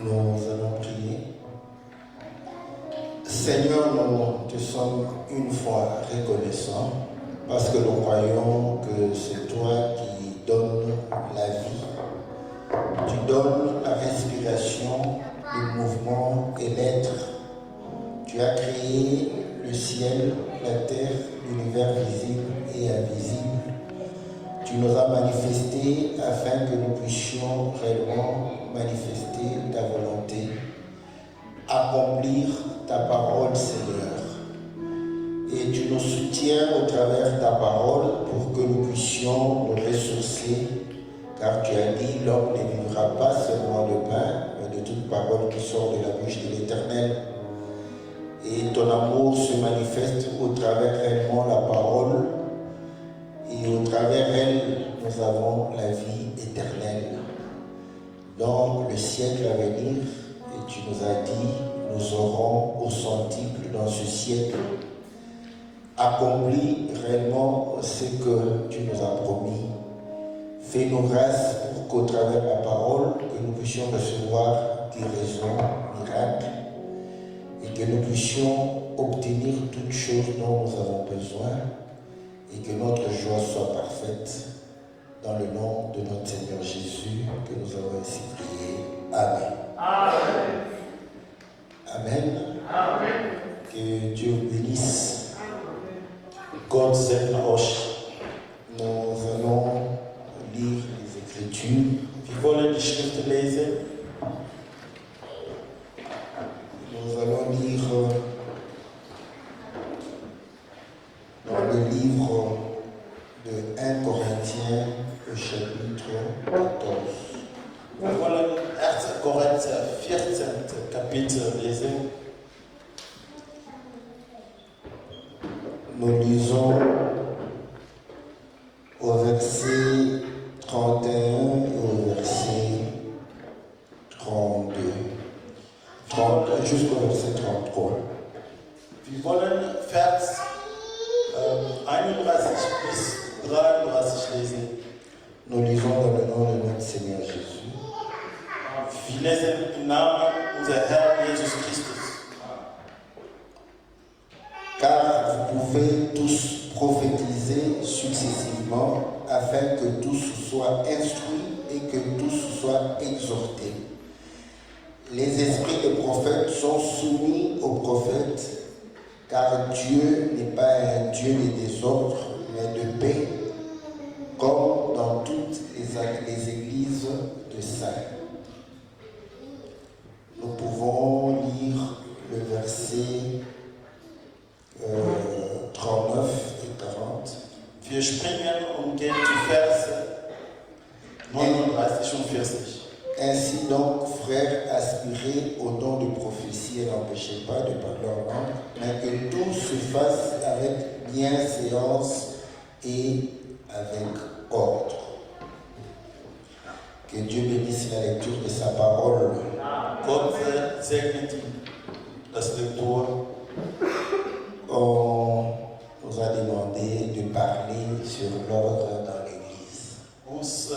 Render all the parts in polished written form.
Nous allons prier. Seigneur, nous te sommes une fois reconnaissants parce que nous croyons que c'est toi qui donnes la vie. Tu donnes la respiration, le mouvement et l'être. Tu as créé le ciel, la terre, l'univers visible et invisible. Tu nous as manifesté afin que nous puissions réellement manifester ta volonté, accomplir ta parole, Seigneur. Et tu nous soutiens au travers de ta parole pour que nous puissions nous ressourcer, car tu as dit, l'homme ne vivra pas seulement de pain, mais de toute parole qui sort de la bouche de l'Éternel. Et ton amour se manifeste au travers réellement la parole, et au travers elle, nous avons la vie éternelle. Dans le siècle à venir, et tu nous as dit, nous aurons au centuple dans ce siècle accompli réellement ce que tu nous as promis. Fais-nous grâce pour qu'au travers de la parole, que nous puissions recevoir guérison, miracle, et que nous puissions obtenir toutes choses dont nous avons besoin, et que notre joie soit parfaite. Dans le nom de notre Seigneur Jésus, que nous avons ainsi prié. Amen. Amen. Amen. Amen. Que Dieu bénisse. Gott segne euch. Nous allons lire les Écritures. Wir wollen die Schrift lesen. Nous allons lire dans le livre de 1 Corinthiens, au chapitre 14. Wir wollen 1. Korinther 14. Kapitel lesen. Nous lisons au verset 31 et au verset 32. Jusqu'au verset 33. Wir wollen Vers 31 bis 33 lesen. Nous lisons dans le nom de notre Seigneur Jésus. Wir lesen im Namen unser Herr Jesus Christus. Car vous pouvez tous prophétiser successivement afin que tous soient instruits et que tous soient exhortés. Les esprits des prophètes sont soumis aux prophètes, car Dieu n'est pas un Dieu de désordre, mais de paix, comme dans toutes les églises de saints. Nous pouvons lire le verset 39 et 40. Wir springen und gehen zu Verse 39 und 40. Ainsi donc, frères, aspirez au don de prophétie et n'empêchez pas de parler en langue, mais que tout se fasse avec bienséance et avec ordre. Que Dieu bénisse la lecture de sa parole. Gott segnet das Lektor. On nous a demandé de parler sur l'ordre dans l'Église. Uns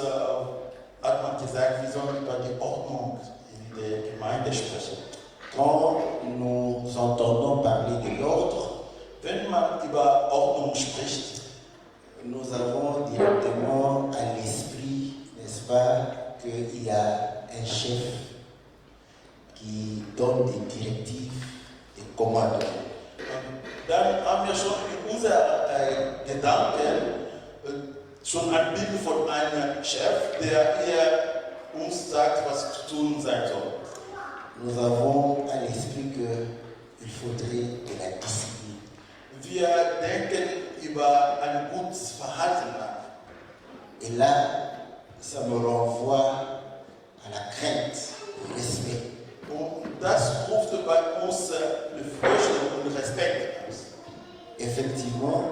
hat man gesagt, wir sollen über die Ordnung in der Gemeinde sprechen. Quand nous entendons parler de l'ordre, Wenn man über Ordnung spricht, nous avons directement à l'esprit, n'est-ce pas, qu'il y a un chef qui donne des directives, des commandes. dann haben wir schon in unser Gedanken schon ein Bild von einem Chef, der hier uns sagt, was zu tun sein soll. Nous avons à l'esprit qu'il faudrait de la discipline. Wir denken über ein gutes Verhalten nach. Et là, ça me renvoie à la crainte, au respect. Und das ruft bei uns die Furcht und Respekt aus. Effectivement,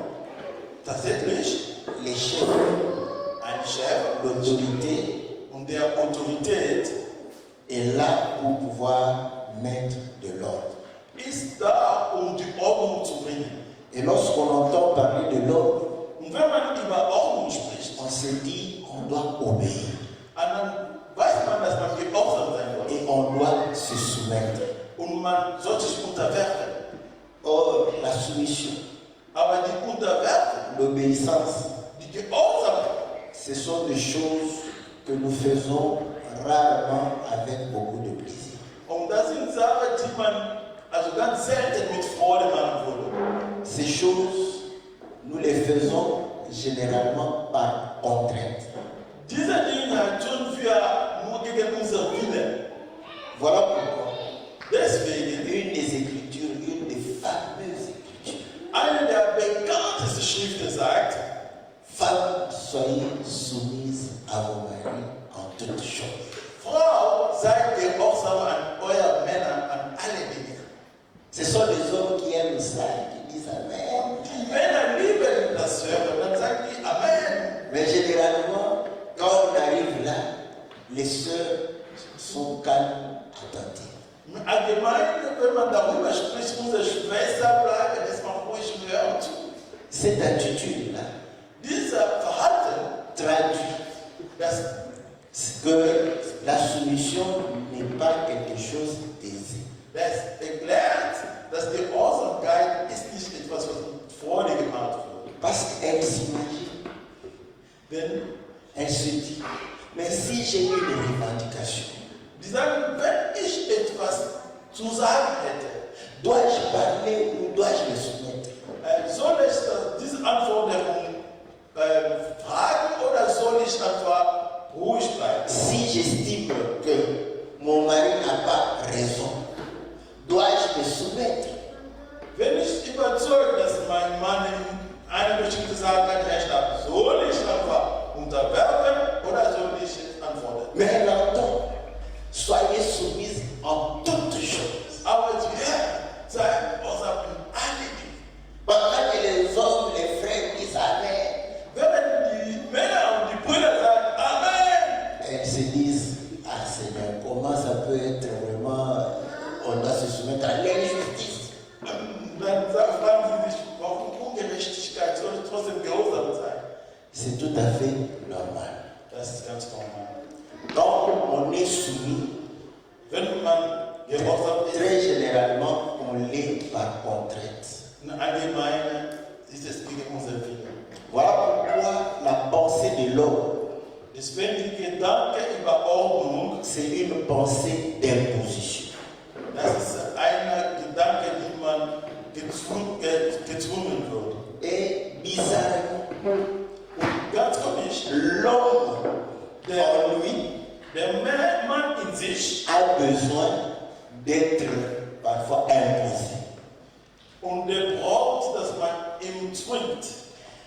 Tatsächlich, les chefs, ein Chef l'autorité und der Autorität est là pour pouvoir mettre de l'ordre. ist da, die Ordnung zu bringen. Et lorsqu'on entend parler de l'ordre, Und wenn man über Ordnung spricht, on se dit on doit obéir. dann weiß man, dass man gehorsam sein muss. Et on doit se soumettre. Und man sollte sich unterwerfen. Or, la soumission, Aber die Unterwerfung, l'obéissance, die Gehorsamkeit, ce sont des choses que nous faisons rarement avec beaucoup de plaisir. und das sind Sachen, die man also ganz selten mit Freude machen würde. Ces choses, nous les faisons généralement par contrainte. Diese Dinge tun wir nur gegen unser Willen. Voilà pourquoi Deswegen, une des Écritures, une des fameuses Écritures, eine der bekanntesten Schriften sagt, femmes, soyez soumises à vos maris en toutes choses. Frau, seid gehorsam an euer Männer, an alle Dinge. Ce sont les hommes qui aiment ça, qui disent Amen. Die Männer lieben das Hören, dann sagen die Amen. Mais généralement, quand on arrive là, les sœurs sont calmes, attentives. Allgemein, wenn man darüber spricht, unsere Schwester bleiben, erstmal ruhig und hören zu. Cette attitude-là Dieser Verhalten, traduit das que la soumission n'est pas quelque chose d'aisé. erklärt, dass die Gehorsamkeit ist nicht etwas, was mit Freude gemacht wird. Parce qu'elle s'imagine, Denn elle se dit, mais si j'ai une revendication, die sagen, wenn ich etwas zu sagen hätte, dois-je parler ou dois-je me soumettre? soll ich diese Anforderung fragen oder soll ich einfach ruhig bleiben? Si j'estime que mon mari n'a pas raison, dois-je me soumettre? Wenn ich überzeugt, dass mein Mann in eine bestimmte Sache kein Recht hat, soll ich einfach unterwerfen oder soll ich jetzt antworten? Mais elle entend, soyez soumises en toutes choses. Aber die Herren sagen, außer in alle Dinge. Pendant que les hommes, les frères disent Amen, Während die Männer und die Brüder sagen Amen, elles se disent, ah Seigneur, comment ça peut être vraiment, on doit se soumettre à l'injustice. dann fragen sie sich, warum Ungerechtigkeit soll trotzdem gehorsam sein? C'est tout à fait normal. Das ist ganz normal. Quand on est soumis, Wenn man gehorsam ist, très généralement, on l'est par contrainte. allgemein ist es gegen unser Willen. Voilà pourquoi la pensée de l'homme, Deswegen die Gedanke über Ordnung, c'est une pensée d'imposition. das ist eine Gedanke, die man gezwungen wird. Et bizarrement, Und ganz komisch, l'homme en lui der Mann in sich a besoin d'être parfois imposé. und der braucht, dass man ihn zwingt.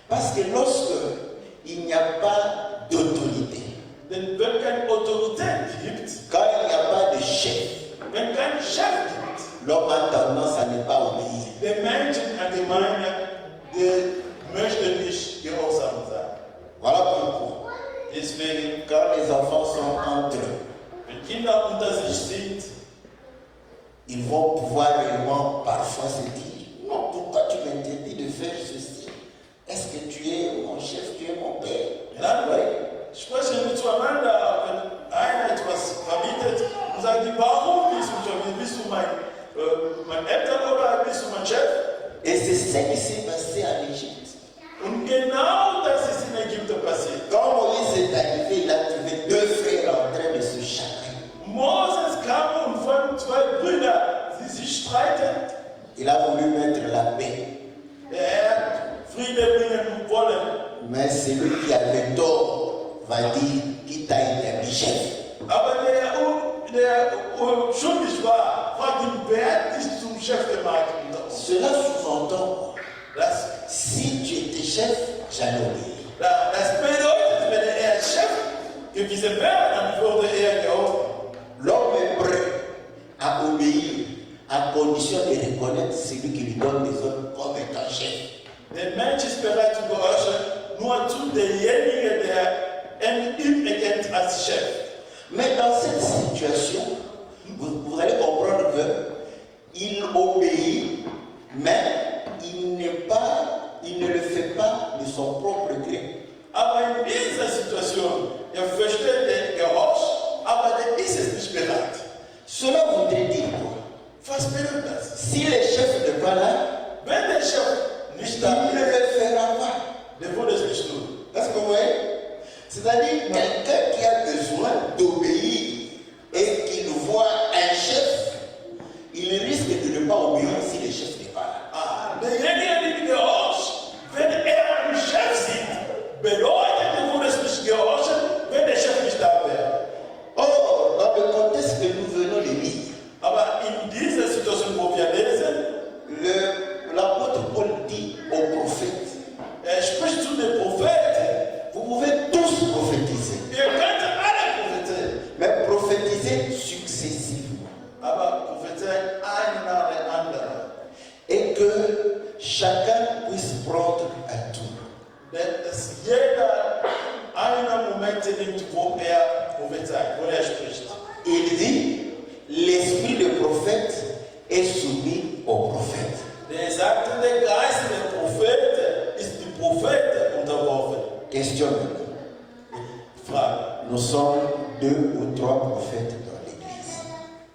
Parce que lorsque il n'y a pas d'autorité, Denn wenn keine Autorität gibt, quand il n'y a pas de chef, wenn kein Chef gibt, l'homme a tendance à ne pas obéir. der Menschen allgemein, der möchte nicht gehorsam sein. Voilà pourquoi, Deswegen, quand les enfants sont entre eux, wenn Kinder unter sich sind, ils vont pouvoir réellement parfois se dire, non, pourquoi tu m'interdis de faire ceci? Est-ce que tu es mon chef, tu es mon père? dann Oui. sprechen wir zueinander, wenn einer etwas verbietet und sagt, warum bist du mein Eltern oder bist du mein Chef? Et c'est ce qui s'est passé en Égypte. Und genau das ist in Ägypten passiert. Quand Moïse est arrivé, il a trouvé deux frères en train de se chamailler. Moses kam und fand zwei Brüder, die sich streiten. Il a voulu mettre la paix. Er Friede bringen wollen. Mais celui qui avait tort va dire qui t'a établi chef. Aber der schuldig war, fragt ihn, wer hat dich zum Chef gemacht? Cela sous-entend, Das, si tu étais chef, j'allais obéir. das bedeutet, wenn er Chef gewesen wäre, dann würde er gehorsam. L'homme est prêt à obéir à condition de reconnaître celui qui lui donne des ordres comme étant chef. Der Mensch ist bereit zu gehorchen, nur zu derjenige, der ihn erkennt als Chef. Mais dans cette situation, vous allez comprendre qu'il obéit, mais il ne le fait pas de son propre gré. Aber in dieser Situation, er versteht den Gehorch, Cela voudrait dire quoi? Was bedeutet das? Si le chef n'est pas là, Wenn der Chef nicht il da ne le ist, fera pas. der würde es nicht tun. Est-ce que vous voyez? C'est-à-dire quelqu'un qui a besoin d'obéir et qui voit un chef, il risque de ne pas obéir si le chef n'est pas là. Derjenige, der gehorcht, wenn einen Chef sieht, bedeutet, er würde es nicht gehorchen, wenn der Chef nicht da wäre. Or, dans le contexte que nous venons de lire, Aber in dieser Situation, wo wir lesen, l'apôtre Paul dit aux prophètes, spricht zu den Propheten. vous pouvez tous prophétiser, Ihr könnt alle prophezeien, mais prophétiser successivement. aber prophezeien einen nach dem anderen. Et que chacun puisse prendre un tour. Denn dass jeder einen Moment nimmt, wo prophezeit, wo spricht. Il dit, l'esprit de prophète est soumis au prophète. Der sagte, der Geist der Propheten ist die Propheten unterworfen. Question maintenant. Frage. Nous sommes 2 ou 3 prophètes dans l'église.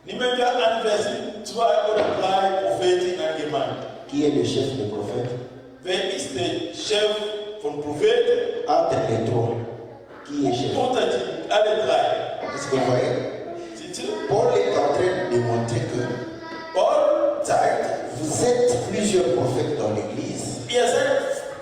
Nehmen wir an, wir sind 2 oder 3 Propheten in einer Gemeinde. Qui est le chef des prophètes? Wer ist der Chef von Propheten? Entre les 3, qui est chef? Unter die, alle 3. Est-ce que vous voyez? Seht ihr? Paul est en train de montrer que Paul zeigt, vous êtes plusieurs prophètes dans l'église. ihr seid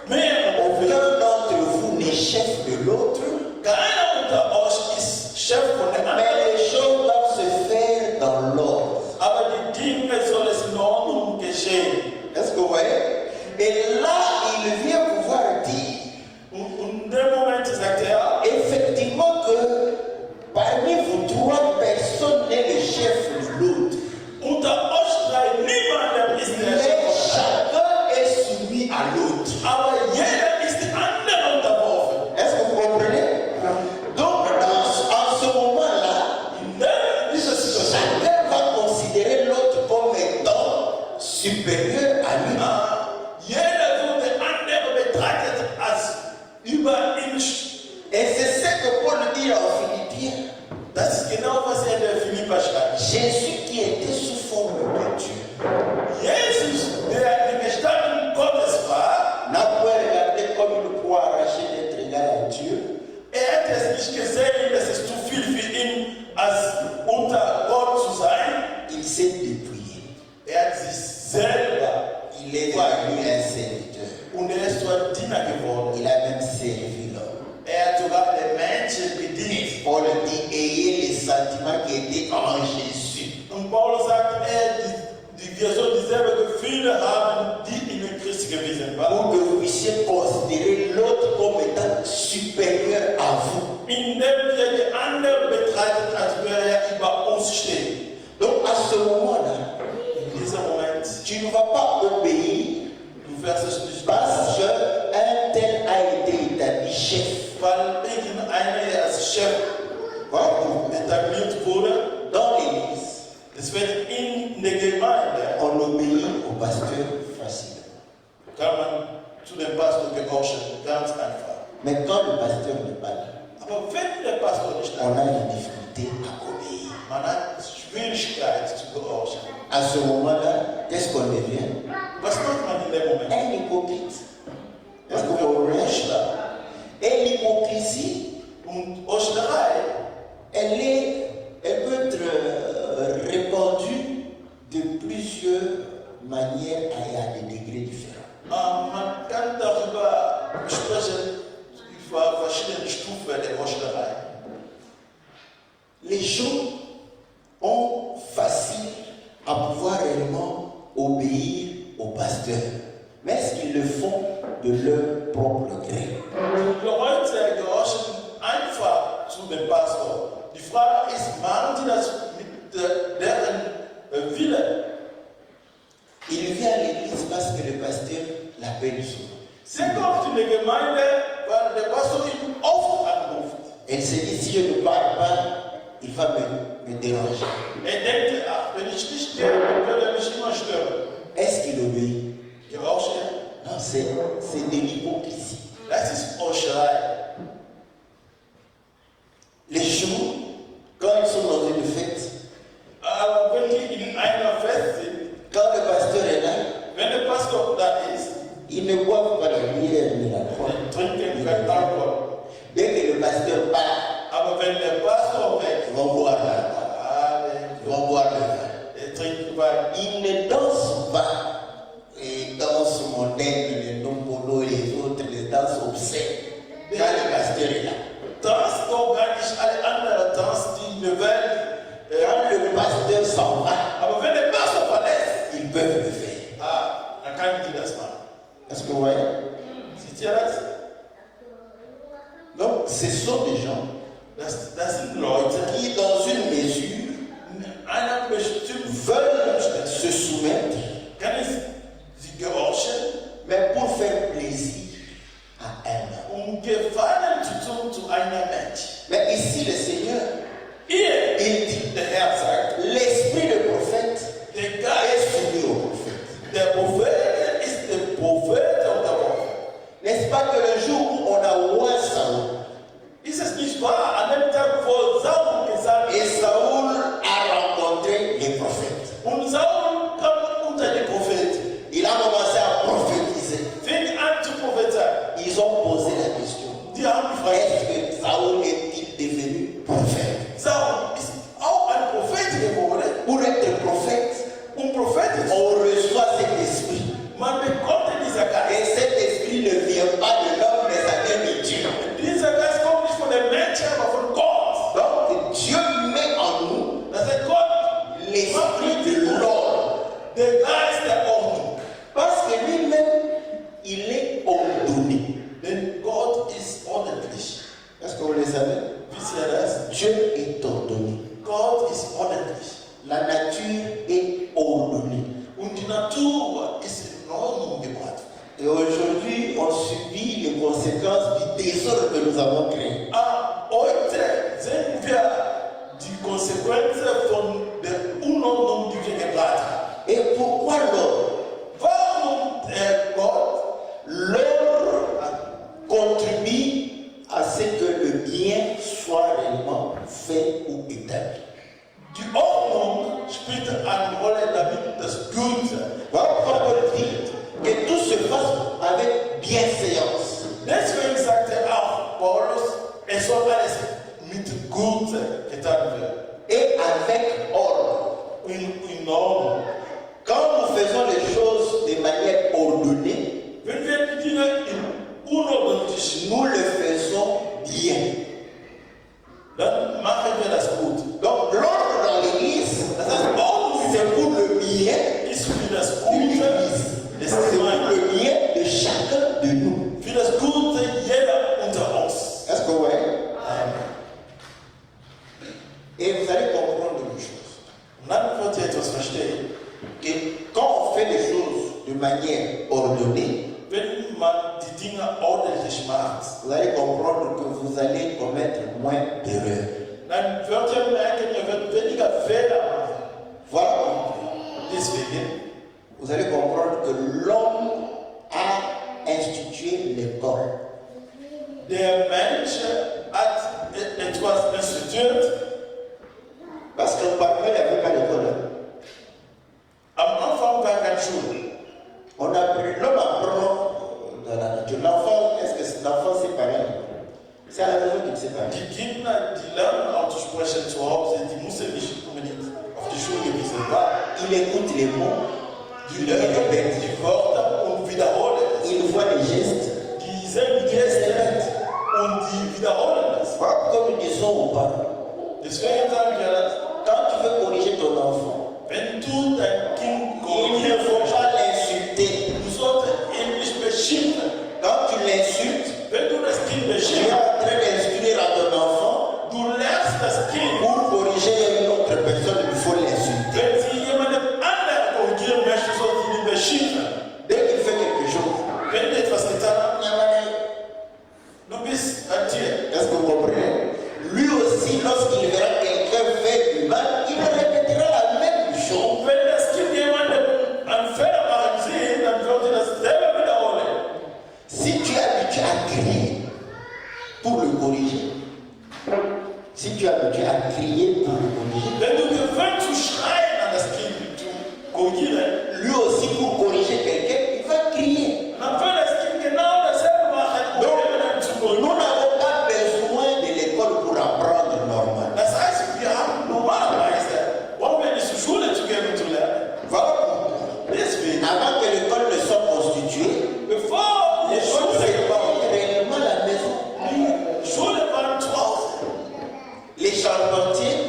mehrere Propheten. Aucun d'entre vous n'est chef de l'autre. Keiner unter euch ist Chef von dem Mais anderen. les choses doivent se faire dans l'ordre. Aber die Dinge sollen in Ordnung geschehen. Est-ce que vous voyez? Et là, il vient pouvoir dire Und in dem Moment sagt er, effectivement que parmi vous 3 personnes n'est le chef de l'autre. unter euch 3 niemand ist der Mais Chef. chacun est soumis à l'autre. Aber jeder ist dem anderen unterworfen. Est-ce que vous comprenez? Donc, en ce moment-là, In dieser Situation, chacun va considérer l'autre comme étant supérieur à lui. jeder wird den anderen betrachtet als über ihn. Et c'est ce que Paul dit en Philippiens. Das ist genau, was er der Philippa schreibt. Jésus qui était sous forme de Dieu Jesus, der die Gestalt Gottes war, n'a pas regardé comme il pourrait arracher d'être égal à Dieu. hat es nicht gesehen, dass es zu viel für ihn als unter Gott zu sein. Il s'est dépouillé. Hat sich selber Il est devenu un serviteur. und ist zu einem Diener geworden. Il a même servi l'homme. Hat sogar den Menschen gedient. Paul dit, ayez les sentiments qui étaient en Jésus. Und Paulus sagt, wir sollen dieselben Gefühle haben, die in den Christ gewesen waren. Pour que vous puissiez considérer l'autre comme étant supérieur à vous. Indem wir die anderen betrachten, als wäre er über uns stehen. Donc à ce moment-là, In diesem Moment, tu ne vas pas obéir du wirst es nicht parce machen, qu'un tel a été établi chef. weil irgendeiner als Chef etabliert wurde. Dans l'église, Es wird in der Gemeinde, on obéit au pasteur facilement. kann man zu dem Pastor gehorchen, ganz einfach. Mais quand le pasteur n'est pas là, Aber wenn der Pastor nicht da on ist, a une difficulté à obéir. man hat Schwierigkeit zu gehorchen. À ce moment-là, qu'est-ce qu'on devient? Was macht man in dem Moment? Un hypocrite. Est-ce que vous comprenez? Et l'hypocrisie, Und Heuchelei, elle peut être répandue de plusieurs manières et à des degrés différents. man kann darüber sprechen, über verschiedene Stufen der Heuchelei. Les gens ont facile à pouvoir réellement obéir au pasteur. Mais est-ce qu'ils le font de leur propre gré? Die Leute gehorchen einfach zu dem Pastor. Die Frage ist, machen sie das mit deren Wille? Il vient à l'église parce que le pasteur l'appelle souvent. Sie kommt in die Gemeinde, weil der Pastor ihn oft anruft. Elle se dit, si je ne parle pas, il va me déranger. Denkt, ach, wenn ich nicht gehe, dann wird er mich immer stören. Est-ce qu'il obéit? Gehorcht er? Non, c'est de l'hypocrisie. Das ist Heuchelei. Les gens, quand ils sont dans une fête, Aber pasteur parle, Aber wenn der Pastor weg, ils vont boire là-bas. Ils vont boire le vin. er trinkt Wein. Ils ne dansent pas les danses mondaines, les nombolo et les autres, les danses obscènes. Quand le pasteur est là. Tanzt doch gar nicht alle anderen Tanz, die in der Welt. Quand le pasteur s'en va, Aber wenn der Pastor verlässt, ils peuvent le faire. dann kann ich das machen. Est-ce que vous voyez? Seht ihr das? Donc, ce sont des gens Das sind Leute, qui, dans une mesure, einer bestimmt veulent se soumettre, kann es sie gehorchen, mais pour faire plaisir à un homme. Gefallen zu tun zu einer Mensch. Mais ici, le Seigneur, Hier, il dit, der Herr sagt, l'esprit de prophète der est Geist soumis au prophète. der Prophet ist der Prophet und der Prophet. N'est-ce pas que le jour où on a oint Saoul, Ist es nicht wahr, an dem Tag, wo Saul gesagt et ist, Saoul a rencontré les prophètes, und Saul kam unter die Propheten, il a commencé à prophétiser. fing an zu prophezeien. Ils ont posé la question, Die haben gefragt, est-ce que Saoul est-il devenu prophète? Saul ist auch ein Prophet geworden. Pour être prophète, Prophet ist, on reçoit cet esprit. man bekommt dieser Geist. Et cet esprit ne vient pas de l'homme, mais ça vient de Dieu. Dieser Geist kommt nicht von den Menschen, aber von Gott. Donc Dieu met en nous Das ist Gott, l'esprit de l'ordre. der Geist der Ordnung. Parce que lui-même, il est ordonné. Denn Gott ist ordentlich. Est-ce que vous le savez? Wisst ihr das? Dieu est ordonné. Gott ist ordentlich. La nature est ordonnée. Und die Natur ist in Ordnung gebracht. Et aujourd'hui, on subit les conséquences du désordre que nous avons créé. Heute sehen wir die Konsequenzen von der Unordnung, die wir gebracht haben. Et pourquoi l'ordre? Warum der Gott L'ordre contribue à ce que le bien soit réellement fait ou établi. die Ordnung spielt eine Rolle, damit das Gute. Voilà pourquoi Paul dit que tout se fasse avec bienséance. Deswegen sagte auch Paulus, es soll alles mit Gute getan werden. Et avec ordre. In Ordnung. Quand nous faisons les choses de manière ordonnée, Wenn wir die Dinge in unordentlich, nous le faisons bien. dann machen wir das gut. Donc l'ordre dans l'église, Das heißt, Ordnung c'est pour le bien ist für das de Gute l'église. des C'est pour Gemeindes. le bien de chacun de nous. Für das Gute jeder unter uns. Est-ce que vous voyez? Et vous allez comprendre une chose. Und dann wird ihr etwas verstehen. Que quand on fait les choses de manière ordonnée, Wenn man die Dinge ordentlich macht, vous allez comprendre que vous allez commettre moins d'erreurs. dann wird ihr merken, ihr werdet weniger Fehler machen. Voilà. Deswegen, Vous allez comprendre que l'homme a institué l'école. der Mensch hat etwas instituiert. Parce qu'au parfait, il n'y avait pas d'école. Am Anfang war keine Schule. L'homme apprend dans la nature. L'enfant, est-ce que l'enfant c'est pareil? C'est à la maison qu'il sait parler. Die Kinder, die lernen auszusprechen zu Hause, die müssen nicht unbedingt auf die Schule gewesen sein. Il écoute les mots, Die lernen die Wörter und wiederholen es. il voit les gestes. Die sehen die Geste und die wiederholen es. Voilà pourquoi nous disons aux parents, Deswegen sagen wir das, quand tu veux corriger ton enfant, wenn du dein Kind il ne faut pas l'insulter. du solltest ihn nicht beschimpfen. Quand tu l'insultes, Wenn du das Kind tu es beschimpfst, en train d'instruire à ton enfant du lernst das Kind. pour corriger une autre personne, il faut l'insulter. Wenn sie jemandem anderen korrigieren möchte, soll sie ihn beschimpfen. Dès qu'il fait quelque chose, Wenn du etwas getan hast, du bist ein Tier. est-ce que vous comprenez? Lui aussi, lorsqu'il verra quelqu'un faire du mal, il répétera la même chose. Und wenn das Kind jemandem einen Fehler machen sieht, dann wird er das selber wiederholen. Si tu es habitué à crier pour le corriger, si tu es habitué à crier pour le corriger, Wenn du gewöhnt zu schreien an das Kind, zu korrigieren, lui aussi pour corriger quelqu'un, il va crier. dann wird das Kind genau dasselbe machen, um jemanden zu Nous korrigieren. n'avons pas besoin de charpentiers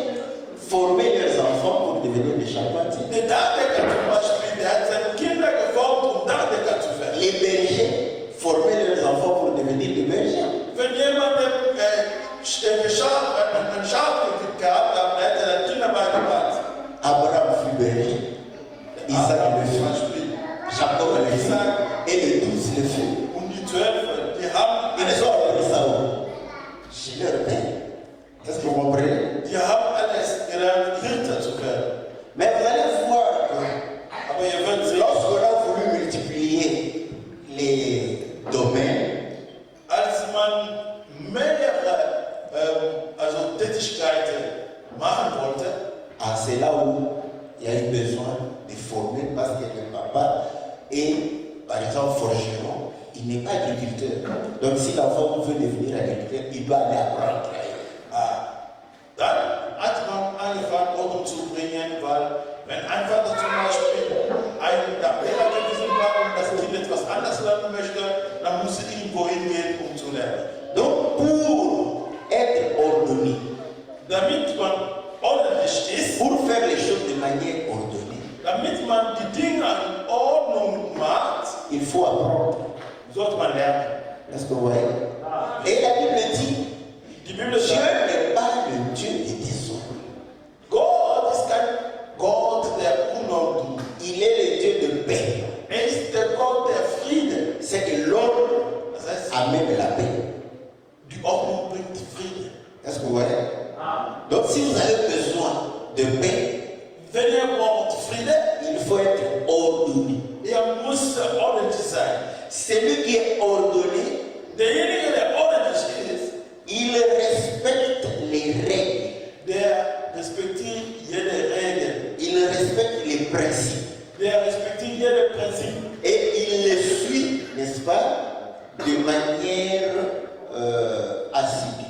formaient leurs enfants pour devenir des charpentiers. Die Dachdecker zum Beispiel, der hat seine Kinder geformt, um Dachdecker zu werden. Les bergers formaient leurs enfants pour devenir des bergers. Wenn jemand ein Schaf gehabt hat, der hätte seine Kinder beigebracht. Abraham fut berger, Isaac le fut, Jacob le fut, et les 12 le fut. Und die 12, die haben Ils ont appris ça où? Chez leur père. Est-ce que vous comprenez? Die haben alles gelernt, Richter zu werden. Mais vous allez voir que Aber ihr werdet sehen, lorsqu'on a voulu multiplier les domaines, als man mehrere Tätigkeiten machen wollte, c'est là où il y a eu besoin de former parce que le papa est, par exemple, forgeron. Il n'est pas agriculteur. Donc si l'enfant veut devenir agriculteur, il doit aller apprendre. Dann hat man angefangen, Ordnung zu bringen, weil wenn ein Vater zum Beispiel ein Lehrer gewesen war und das Kind etwas anders lernen möchte, dann muss er irgendwo hingehen, um zu lernen. Donc pour être ordonné, Damit man ordentlich ist, pour faire les choses de manière ordonnée, damit man die Dinge in Ordnung macht, il faut apprendre. sollte man lernen. Est-ce que vous voyez? Et la Bible dit, Die Bibel Dieu sagt, n'est pas le Dieu des désordres. Gott ist kein Gott der Unordnung. Il est le Dieu de paix. Ist der Gott der Friede. C'est que l'ordre Das heißt, amène la paix. die Ordnung bringt Frieden. Est-ce que vous voyez? Donc si vous avez besoin de paix, Wenn ihr braucht Friede, il faut être ordonné. muss ordentlich sein. Celui qui est ordonné, Derjenige, der ordentlich ist, il respecte les règles. der respektiert jede Regel. Il respecte les principes. Der respektiert jede Prinzip. Et il les suit, n'est-ce pas, de manière assidue.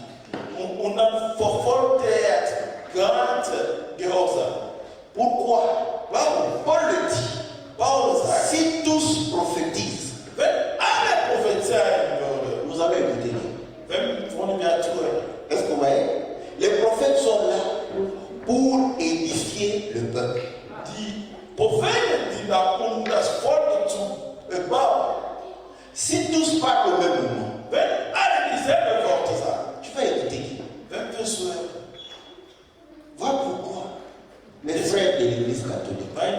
Und dann verfolgt er ganz gehorsam. Pourquoi? Warum? Paul le dit. Paulus sagt, Si tous prophétisent, wenn alle prophezeien würden, vous avez écouté. wenn von mir zuhören, Est-ce que vous voyez? Les prophètes sont là pour édifier le peuple. die Propheten sind da, um das Volk zu bauen. Si tous parlent au même moment, Wenn alle dieselbe Worte sagen, tu vas écouter. wenn wir zuhören, Voilà pourquoi les frères de l'église catholique, weil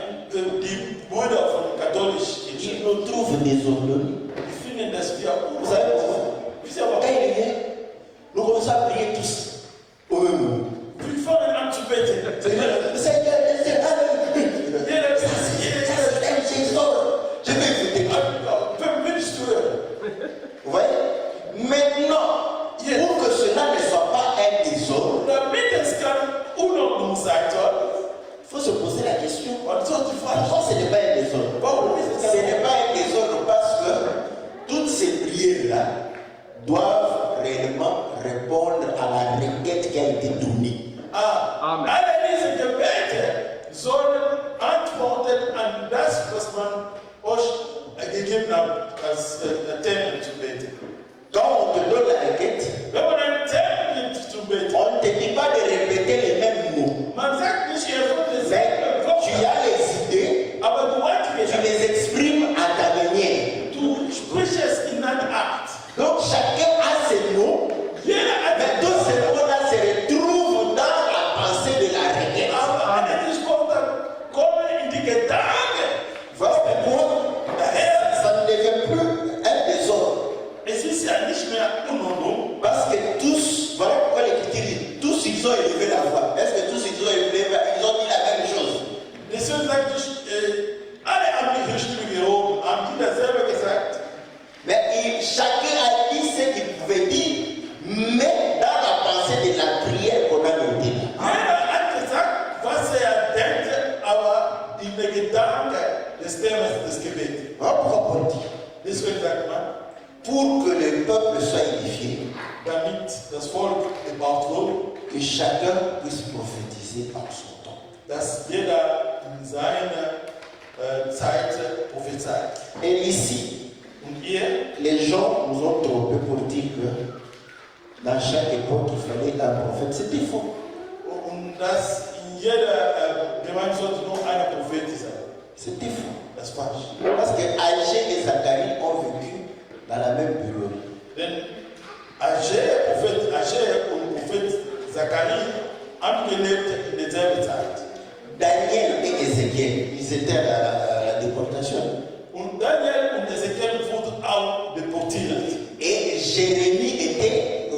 die Brüder von katholisch ils Kirche, nous trouvent désordonnés. die finden das wir Vous savez pourquoi? Wisst ihr warum? Quand il vient, nous commençons à prier tous au même moment. Wir fangen an zu beten. Seigneur, Jeder je vais écouter. wenn ich zuhören. Vous voyez? Maintenant, pour que cela ne soit pas un désordre, Damit es keine Unordnung sein soll, il faut se poser la question. man soll die Frage Pourquoi ce n'est pas un désordre? warum ist es Ce n'est pas un désordre parce que toutes ces prières-là doivent réellement répondre à la requête qui a été donnée. Amen. Alle diese Gebete sollen antworten an das, was man euch gegeben hat, als Themen zu beten. Quand on te donne la requête, Wenn man ein Thema gibt zu beten, on ne te dit pas de répéter les mêmes mots. man sagt nicht, ihr sollt Mais dieselben tu Worte, as les idées, aber du tu les exprimes à ta manière. du sprichst es in einer Art. Donc chacun a ses mots, Jeder hat mais tous ces mots-là se retrouvent dans la pensée de la requête. aber alle diese Worte kommen in die Gedanken. Voilà pourquoi Daher, ça ne devient plus un désordre. es ist ja nicht mehr Unordnung, Parce que tous, voilà pourquoi l'Écriture dit, tous ils ont élevé la voix. Est-ce que tous ils ont élevé la voix? Ils ont dit la même chose. deswegen sagt ich, alle haben ihre Stimme gehoben, haben die dasselbe gesagt. Mais chacun a dit ce qu'il pouvait dire, mais dans la pensée de la prière qu'on a notée. Jeder hat gesagt, was denkt, aber in der Gedanke des Themas des Gebets. Voilà pourquoi Paul dit, Deswegen sagt man, pour que le peuple soit édifié, damit das Volk gebaut wird, que chacun puisse prophétiser en son temps. dass jeder in seiner Zeit prophezeit. Et ici, Und ihr, les gens nous ont trompés pour dire que dans chaque époque, il fallait un prophète. C'était faux. dass in jeder Gemeinde sollte nur einer Prophet sein. C'était fou. Das ist falsch. Parce que Agé et Zacharie ont vécu dans la même période. Denn Agé und Prophet Zacharie haben gelebt in derselben Zeit. Daniel et Ézéchiel, ils étaient à la déportation. Und Daniel und Ezekiel wurden auch deportiert. Et Jérémie était,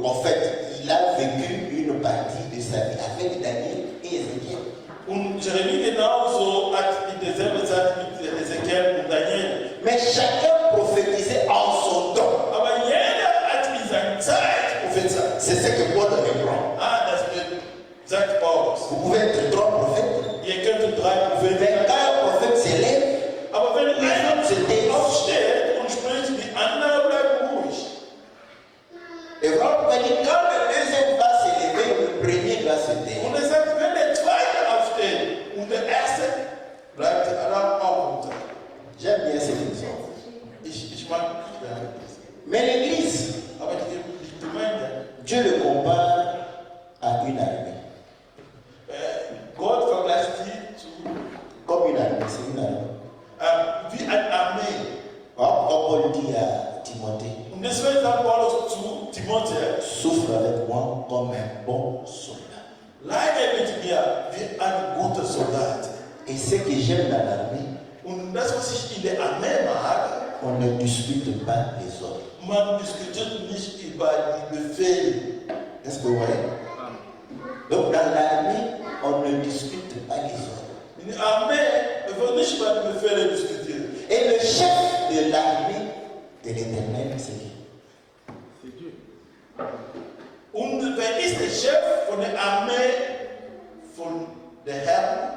en fait, il a vécu une partie de sa vie avec Daniel et Ézéchiel. Und Jeremie genauso hat in derselben Zeit mit Ezekiel und Daniel. Mais chacun prophétisait en son temps. Aber jeder hat in seiner Zeit prophezeit. C'est ce que Paul reprend. Das sagt Paulus. Vous pouvez être trois prophètes. Ihr könnt 3 Propheten. Mais quand un prophète s'élève, Aber wenn einer c'était aufsteht und spricht, die anderen bleiben ruhig. et vraiment, quand le deuxième va s'élever, le premier va se taire. Und er sagt, wenn der Zweite aufsteht und der Erste bleibt auch unter. J'aime bien cet exemple. Ich mag das. Mais l'Église, Aber die Gemeinde, Dieu le compare à une armée. Gott vergleicht die zu Comme une armée, c'est une armée. wie eine Armee. Comme Paul dit à Timothée, Und deswegen sagt Paulus zu Timotheus, souffre avec moi comme un bon soldat. leide mit mir wie ein guter Soldat. Et ce que j'aime dans l'armée, Und das, was ich in der Armee mag, on ne discute pas les ordres. man diskutiert nicht über die Befehle. Est-ce que vous voyez? Donc dans l'armée, on ne discute pas les ordres. In der Armee wird nicht über die Befehle diskutiert. Et le chef de l'armée de l'Éternel, c'est qui? C'est Dieu. Und wer ist der Chef von der Armee von der Herrn?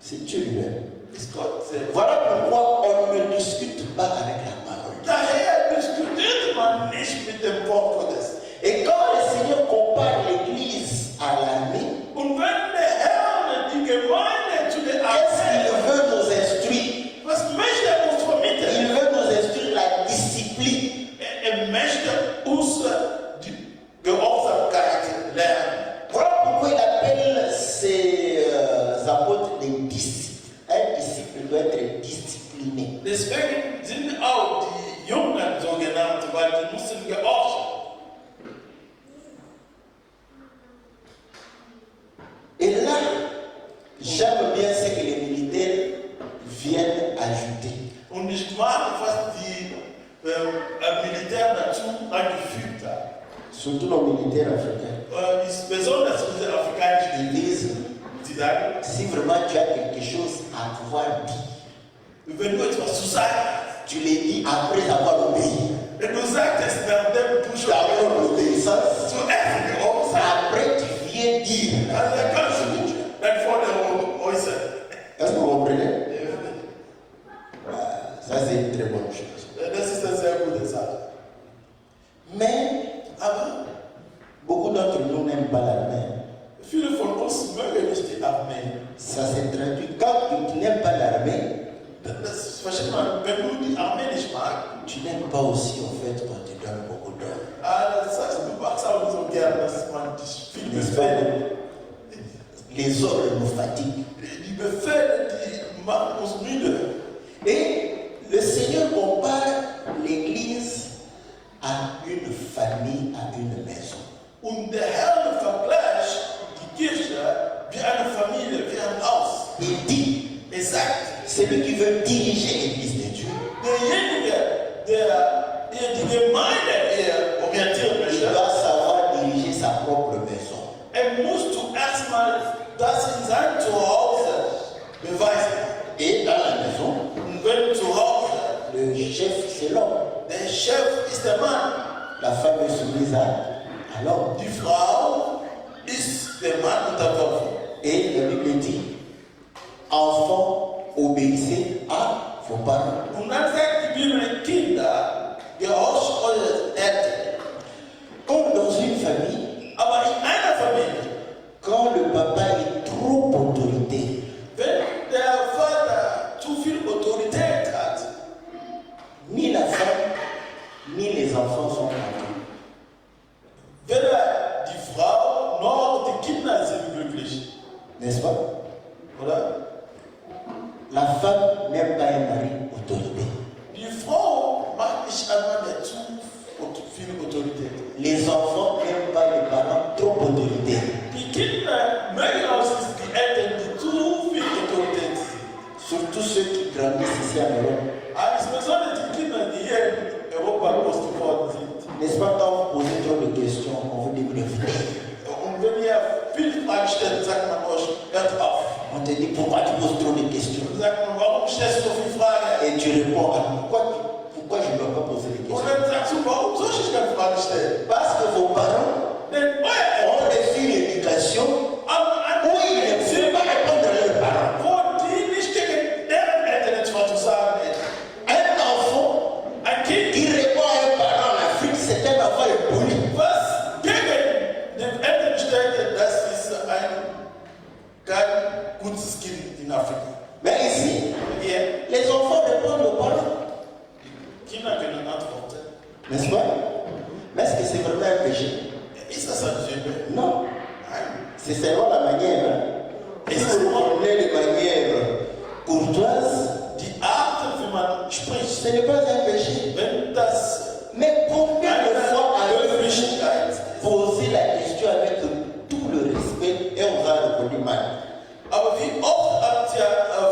C'est Dieu lui-même. Ist Gott selbst. Voilà pourquoi on ne discute pas avec la parole. Daher diskutiert man nicht mit dem Wort Gottes. Et quand le Seigneur compare l'Église à l'armée, Und wenn der Herr die Gemeinde zu der qu'est-ce qu'il Armee, veut nous instruire? was möchte er uns vermitteln? Il veut nous instruire la discipline. Er möchte uns die Gehorsamkeit lernen. Voilà pourquoi il appelle ses apôtres des disciples. Un disciple doit être discipliné. Deswegen sind auch die Jungen so genannt, weil sie mussten gehorchen. Et là, j'aime bien ce que les militaires viennent ajouter. Und ich mag, was die Militär dazu angefügt haben. Surtout nos militaires africains. Besonders unsere afrikanischen Ils disent, Sie sagen, si vraiment tu as quelque chose à pouvoir dire, wenn du etwas zu sagen hast, tu les dis après avoir obéi. wenn du sagtest, nachdem du schon D'abord l'obéissance, zuerst gehorsam, après tu viens dire. dann kannst du deine Forderung äußern. Est-ce que vous comprenez? Ça c'est une très bonne chose. Das ist eine sehr gute Sache. Mais Aber beaucoup d'entre nous n'aiment pas l'armée. viele von uns mögen nicht die Armee. Ça se traduit quand tu n'aimes pas l'armée, Das versteht man, wenn du die Armee nicht magst, tu n'aimes pas aussi en fait qu'on te donne beaucoup d'ordre. das heißt, du magst auch nicht so gern, dass man dich viel N'est-ce pas? befehlt. Les ordres nous fatiguent. Die Befehle, die machen uns müde. Et le Seigneur compare l'Église à une famille, à une maison. Und der Herr vergleicht die Kirche wie eine Familie, wie ein Haus. Il dit, Er sagt, celui qui veut diriger l'Église de Dieu, derjenige, der die Gemeinde orientieren il möchte, doit savoir diriger sa propre maison. muss zuerst mal das in seinem Zuhause beweisen. Et dans la maison, Und wenn zu Hause, le chef c'est l'homme. der Chef ist der Mann, La femme est soumise à l'homme. die Frau ist der Mann unterworfen. Et la Bible dit, enfants, obéissez à vos parents. Und dann sagt die Bibel, Kinder, gehorcht eure Eltern. Comme dans une famille, Aber in einer Familie, quand le papa est trop autorité, wenn der Vater zu viel Autorität hat, ni la femme, ni les enfants sont contents. weder die Frau noch die Kinder sind glücklich. dirige. N'est-ce pas? Voilà. La femme n'aime pas un mari autorité. Die Frau mag nicht einmal mehr zu viel Autorität. Les enfants n'aiment pas les parents trop autorité. Die Kinder mögen auch nicht die Eltern, die zu viel Autorität sind. Surtout ceux qui grandissent ici en Europe. Insbesondere die Kinder, die hier in Europa groß geworden sind. N'est-ce pas quand vous posez trop de questions, on vous dit breveter. Und wenn ihr viele Fragen stellt, sagt man euch, hört auf. On te dit pourquoi tu poses trop de questions. Dann sagt man, warum stellst du so viele Fragen? Et tu réponds à pourquoi je ne dois pas poser des Und questions. dann sagst du, warum soll ich keine Fragen stellen? Parce que vos parents Denn euer ont reçu l'éducation où ils ne veulent pas répondre à leurs parents. wo die nicht gegen deren Eltern etwas zu sagen hätten. Un enfant Ein Kind, qui répond à un parent en Afrique, c'est un enfant impoli. was gegen den Eltern stellt, das ist kein gutes Kind in Afrika. Mais ici, Hier, les enfants répondent aux parents. Kinder können antworten. N'est-ce pas? Mais est-ce que c'est vraiment un péché? Ist das ein Sünde? Non. Nein. C'est seulement la manière. Si vous prenez les manières courtoises, Die Art, wie man spricht, ce n'est pas un péché. wenn das Mais combien de fois eine avez-vous Höflichkeit ist. posé la question avec tout le respect et on va répondu mal? Aber wie oft habt ihr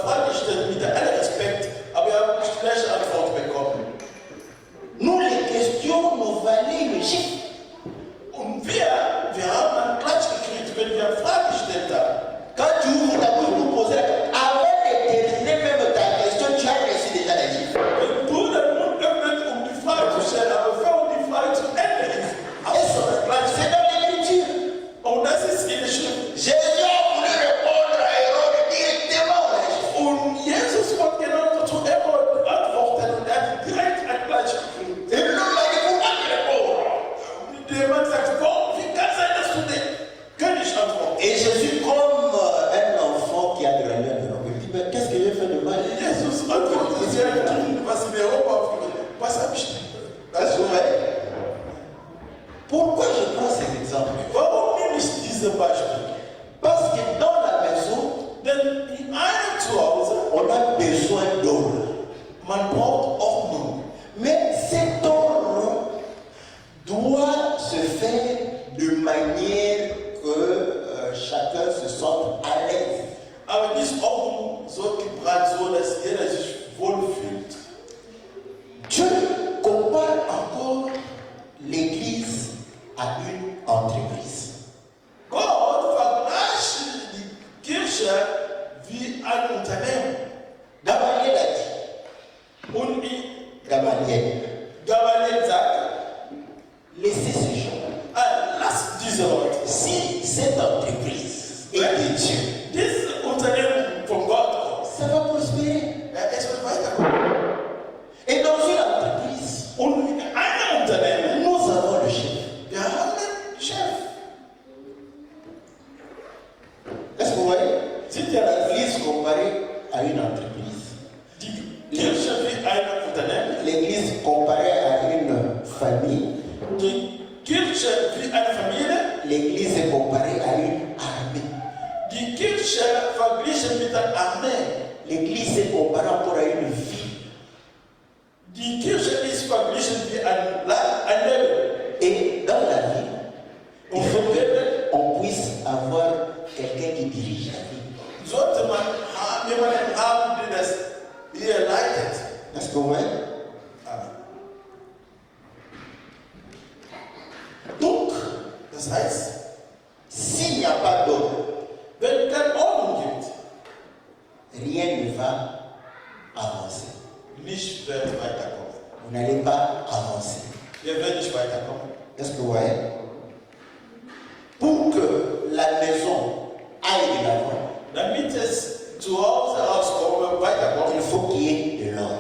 Fragen gestellt mit allem Respekt, aber ihr habt nicht gleiche Antwort bekommen? Nous, les questions nous valaient le chiffre. Und wir haben dann gleich gekriegt, wenn wir Fragen gestellt haben. Quand tu ouvres ta bouche pour poser la question, avant de terminer même ta question, tu as reçu déjà la chiffre. Wenn du den Mund öffnest, die Frage zu stellen, aber bevor die Frage zu Ende ist, hast du das gleich. C'est dans l'écriture. Und das ist in der Schrift. Jésus a voulu répondre à Hérode directement. Und Jesus wollte genau zu Herod antworten und er hat direkt ein Gleich gekriegt. Et l'homme a dit, pourquoi tu réponds? Der Mann sagt, wie kann sein, dass du den König antwortest? Et Jésus, comme un enfant qui a grandi en Europe, il dit, mais qu'est-ce que j'ai fait de mal? Jesus antwortet sehr gut, was in Europa aufgehört. Was habe ich denn? Est-ce que vous voyez? Pourquoi je prends ces exemples? Warum nehme ich diese Beispiele? Parce que dans la maison, Denn in einem Zuhause, on a besoin d'ordre. man braucht Ordnung. Mais cet ordre doit se faire de manière que chacun se sente à l'aise. Aber diese Ordnung soll gebracht so, dass jeder sich wohlfühlt. Dieu compare encore l'Église à une entreprise. Gott vergleicht die Kirche wie ein Unternehmen. Gamaliel a dit, Und Gamaliel, Gamaliel sagt, laissez ces gens. lass diese Leute. Si cette entreprise est de Dieu, Dieses Unternehmen von Gott kommt. ça va prospérer. Es wird weiterkommen. Et dans une entreprise, Und in einem Unternehmen, nous avons le chef. wir haben einen Chef. Est-ce que vous voyez? Sind ja das L'Église comparée à une entreprise. die Kirche wie ein Unternehmen, L'Église comparée à une famille. die Kirche wie eine Familie, L'Église est comparée à une armée. die Kirche verglichen mit einer Armee. L'Église est comparée encore à une vie. Die Kirche ist verglichen wie ein Leben. Et dans la vie, il faut qu'on puisse avoir quelqu'un qui dirige la vie. Sollte man jemanden haben, der das hier leitet. Est-ce que vous voyez? Donc, Das heißt, s'il n'y a pas d'ordre, wenn keine Ordnung gibt, rien ne va avancer. nicht wird weiterkommen. Vous n'allez pas avancer. Wir werden nicht weiterkommen. Est-ce que vous voyez? Pour que la maison aille de l'avant, Damit es zu Hause rauskommt, weiterkommt, il faut qu'il y ait de l'ordre.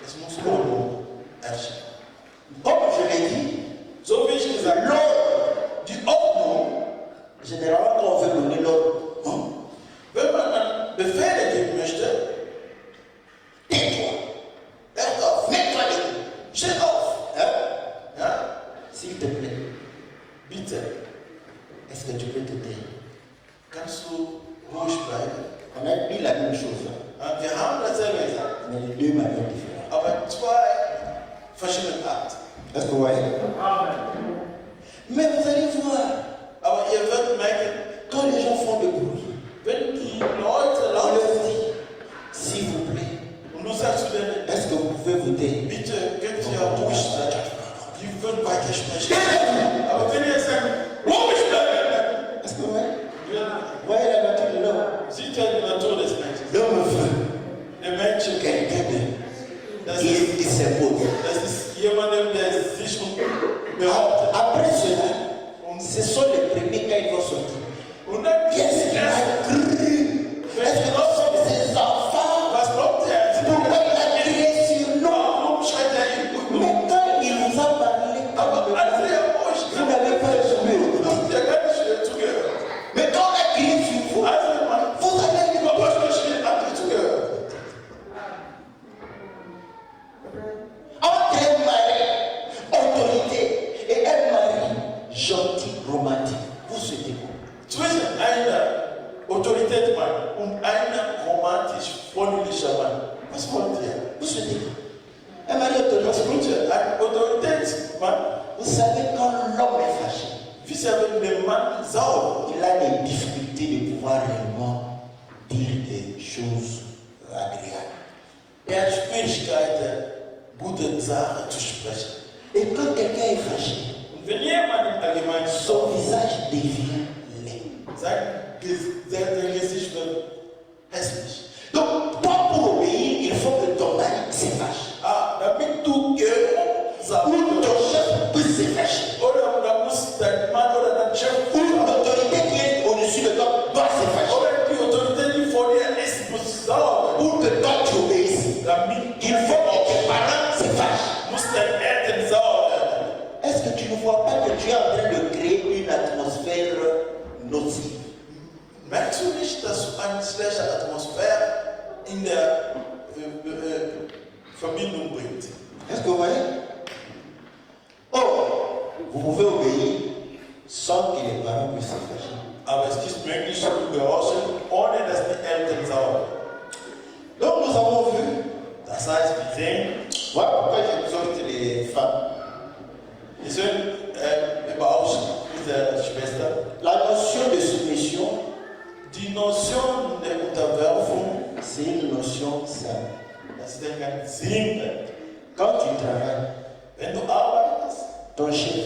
es muss Ordnung herrschen. Comme je l'ai dit, So wie ich gesagt habe, l'ordre, die Ordnung, généralement quand on veut donner l'ordre, hein, wenn man einen Befehl geben möchte, tais-toi, mets-toi debout, steh auf. hein? Ja? S'il te plaît, Bitte, est-ce que tu peux te taire? kannst du ruhig bleiben. On a dit la même chose, Wir haben dasselbe gesagt, mais de deux manières différentes. aber zwei verschiedene Arten. Est-ce que vous voyez? Amen. Mais vous allez voir, Aber ihr werdet merken, quand les gens font de bruit, wenn die Leute on laut leur dit, s'il vous plaît, und du sagst zu denen, est-ce que vous pouvez vous taire? bitte könnt ihr ruhig sein, die würden weiter sprechen. Aber wenn ihr sagt, ruhig bleiben, Est-ce que vous voyez? dann Vous voyez la nature de l'homme? sieht er die Natur des Menschen. L'homme veut Der Mensch, quelqu'un das qui s'impose. ist jemandem, der sich behauptet. Après cela, ce sont les premiers quand ils vont sortir. Und dann Qu'est-ce qu'il a cru? Est-ce que nous sommes ses enfants? was glaubt er? Pourquoi il a crié sur nous? Warum schreit er ihn? Mais quand il vous a parlé, Aber als er euch vous n'avez pas joué. habt ihr gar nicht zugehört. Mais quand on a crié sur vous, Also man, vous avez über euch geschrien, habt ihr zugehört. entre un mari autorité et un mari gentil, romantique. Vous souhaitez quoi? Zwischen einer Autoritätsmann und einem romantisch freundlicher Mann. Was wollt ihr? Vous souhaitez quoi? Un mari Was autorité. wollt ihr? Ein Autoritätsmann, Vous savez, quand l'homme est fâché, wie sie haben den Mann sauer. il a des difficultés de pouvoir réellement dire des choses agréables. Er hat Schwierigkeiten, gute Sachen zu sprechen. Et quand quelqu'un est fâché, Und wenn jemand im Allgemeinen son visage devient laid. sein Gesicht wird hässlich. Donc, toi, pour obéir, il faut que ton mari se fâche. Damit du gehorsam Ou ton chef peut se fâcher. oder da muss dein Mann oder dein Chef Ou l'autorité qui est au-dessus de toi doit se fâcher. oder die Autorität, die vor dir ist, muss sauer. Pour que toi tu obéisses, Damit il faut que tes parents se fâchent. muss dein Eltern sauer werden. Est-ce que tu ne vois pas que tu es en train de créer une atmosphère nocive? Merkst du nicht, dass du eine schlechte Atmosphäre in der Verbindung bringst? Est-ce que vous voyez? Oh, vous pouvez obéir sans que les parents puissent se fâcher. Aber es ist möglich, zu gehorchen, ohne dass die Eltern sauer werden. Donc nous avons vu, Das heißt, wir sehen, voilà pourquoi j'exhorte les femmes. wir sollen überhaupt diese Schwester La notion de soumission, die Notion der Unterwerfung, c'est une notion simple. das ist ein ganz simpel. Quand tu travailles, Wenn du arbeitest, ton chef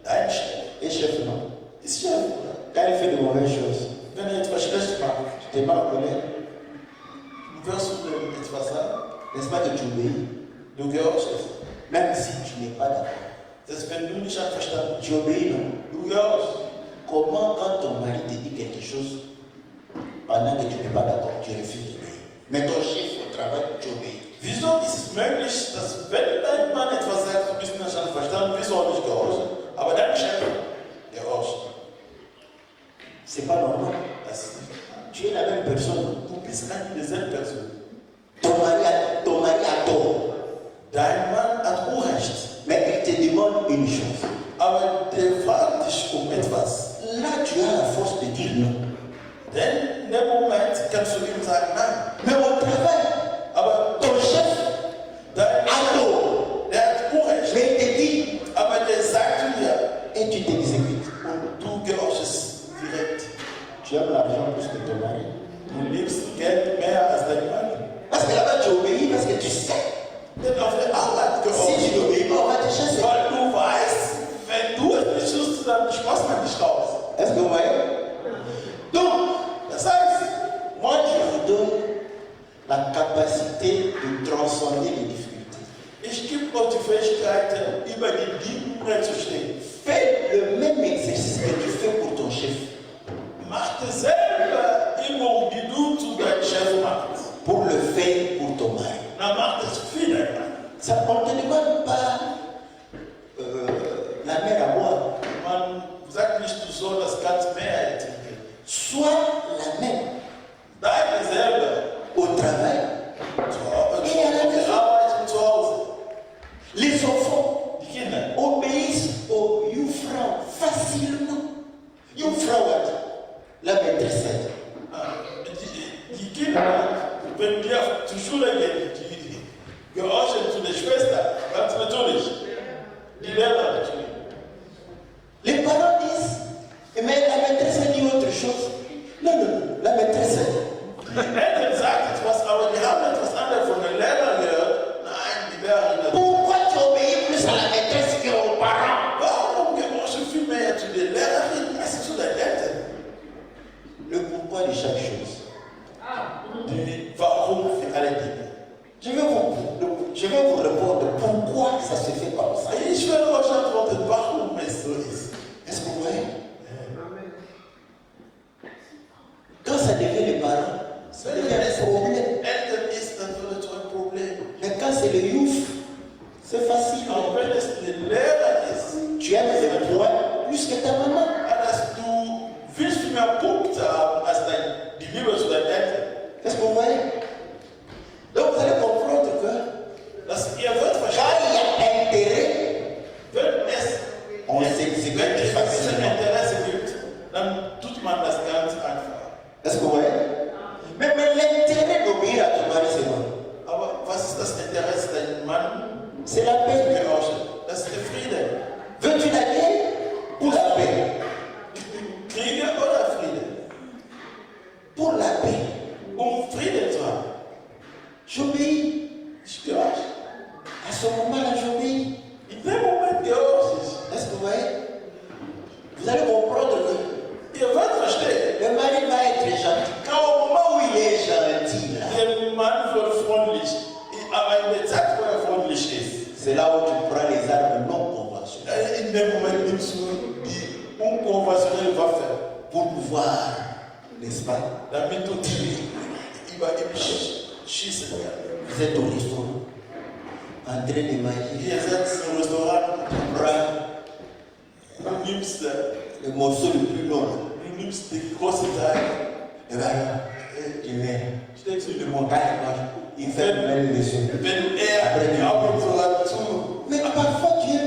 dein Chef est chef non. ist Chef, oder? Quand il fait de mauvaises choses, Wenn er etwas schlecht macht, tu t'es mal en colère, wirst du dem etwas sagen? n'est-ce pas que tu obéis? Du gehorchst es. Même si tu n'es pas d'accord. Das, wenn du nicht einverstanden bist, Tu obéis non? du gehorchst. Comment quand ton mari te dit quelque chose, pendant que tu n'es pas d'accord, tu refuses d'obéir? Mais ton chef au travail, tu obéis. Wieso ist es möglich, dass wenn dein Mann etwas sagt, du bist nicht einverstanden, wieso nicht gehorchen? Aber dein Chef gehorcht. C'est pas normal. Das ist nicht. Tu es la même personne. Du bist eine dieselbe Person. Ton mari a tort. Dein Mann hat Unrecht. Mais il te demande une chose. Aber der fragt dich um etwas. Là, tu as la force de dire non. Denn in dem Moment kannst du ihm sagen, nein. Mais au travail, Aber ton chef dein a tort. der hat Unrecht. Mais il te dit, Aber der sagt dir, et tu t'exécutes. und du gehorchst direkt. Tu aimes l'argent plus que ton mari. Du liebst Geld mehr als dein Mann. Parce que là-bas, tu obéis parce que tu sais. Denn auf der Arbeit Si gehorchst tu n'obéis pas, on va te chasser. weil du weißt, wenn du es nicht tust, dann schmeißt man dich raus. Est-ce que vous voyez? Donc, Das heißt, moi, je vous donne la capacité de transcender les difficultés. ich gebe euch die Fähigkeit, über die Dinge zu stehen. Fais le même exercice que tu fais pour ton chef. Mach dieselbe Übung, die du zu deinem Chef machst. Pour le faire pour ton mari. Dann mach das für deinen Mann. Ça, on ne te demande pas la mer à boire. Man sagt nicht, du sollst das ganze Meer trinken. Sois la même Bleib dieselbe. au travail. Zu Arbeit und zu Hause. Les enfants Die Kinder. obéissent au Yufra facilement. Yufra, la maîtresse. intercede. Die Kinder, wenn wir zur Schule gehen, die gehorchen zu der Schwester, ganz natürlich. Die Lehrer natürlich. Les parents disent, mais la maîtresse a dit autre chose. Non, non, la maîtresse a dit. Die Eltern sagen etwas, aber die haben etwas anderes von den Lehrern gehört. Nein, die Lehrer. Pourquoi tu obéis plus à la maîtresse qu'aux parents? Warum gehorchen viel mehr zu den Lehrern als zu den Eltern? Le pourquoi de chaque chose. Die Warum für alle Dinge. Je vais vous répondre pourquoi ça se fait comme ça. Ich werde euch antworten, warum es so ist. Est-ce que vous voyez? Quand ça devient les parents, ça devient un problème. Eltern ist natürlich so ein Problem. Mais quand c'est le youth, c'est facile. Aber wenn es der Lehrer ist, Tu aimes le point plus que ta maman. dass du willst du mehr Punkte haben als die Liebe zu deinen Eltern. Est-ce que vous voyez? Donc vous allez comprendre que Dass ihr wird quand wahrscheinlich, il y a intérêt, on wenn es s'exécute diesen facilement. Interesse gibt, dann tut man das ganz einfach. Est-ce que vous voyez? Mais l'intérêt d'obéir à ton mari, c'est quoi? Aber was ist das Interesse deinem Mann? C'est la paix. Das ist der Friede. Veux-tu la paix ou la paix? Kriege oder Friede? Pour la paix, Friede zu haben. j'obéis. Ich gehorche. À ce moment-là, j'obéis. In dem Moment gehorche ich. Est-ce que vous voyez? Vous allez comprendre que Ihr werdet verstehen. le mari va être gentil. Quand au moment où il est gentil, là, Der Mann wird freundlich. Aber in der Zeit, wo freundlich ist, c'est là où tu prends les armes non conventionnelles in dem Moment nimmst du die unkonventionelle Waffe, pour pouvoir, n'est-ce pas? damit du die über ihn schießen kannst. Vous êtes au restaurant, en train de manger. Ihr seid im Restaurant, Tu prends du nimmst le morceau le plus long. die große Teile, Et bien là, tu viens. steckst du in den Mon Mund. père, il fait même les yeux. Wenn die Augen so hat zu, Mais parfois tu es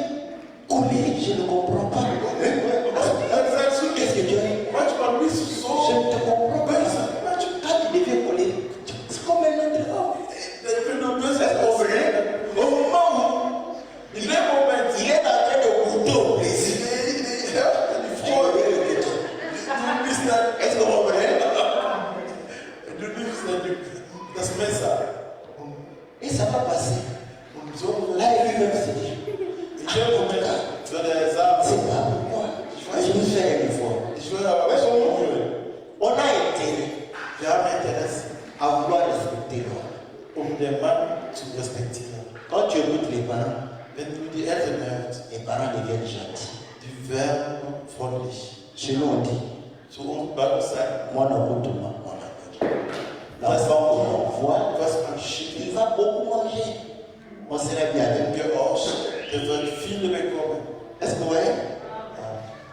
colérique, je ne comprends pas. dann sagst du, Qu'est-ce que tu es? manchmal bist du Je so ne te comprends pas. böse. Manchmal, Quand tu deviens colérique, c'est comme un autre homme. wenn du böse Au bist, vrai, au moment in dem Moment, où il est en train de goûter au plaisir, die tu Freude, obéis le béton. du bist dann, Est-ce que vous comprenez? du nimmst dann das Messer Et ça va passer. und so Là, il lui-même se dit, in dem Moment wird er sagen, c'est pas pour moi. Je vais faire un effort. ich will aber was tun. On a intérêt Wir haben Interesse, à vouloir respecter l'homme. den Mann zu respektieren. Quand tu écoutes les parents, Wenn du die Eltern hörst, les parents deviennent gentils. die werden freundlich. Chez nous, on dit, Zu uns bei uns sagen, moi, on a tout mon l'enfant qu'on voit, was man schickt, il va beaucoup manger. On serait bien avec. gehorcht, der wird viele bekommen. Est-ce que vous voyez?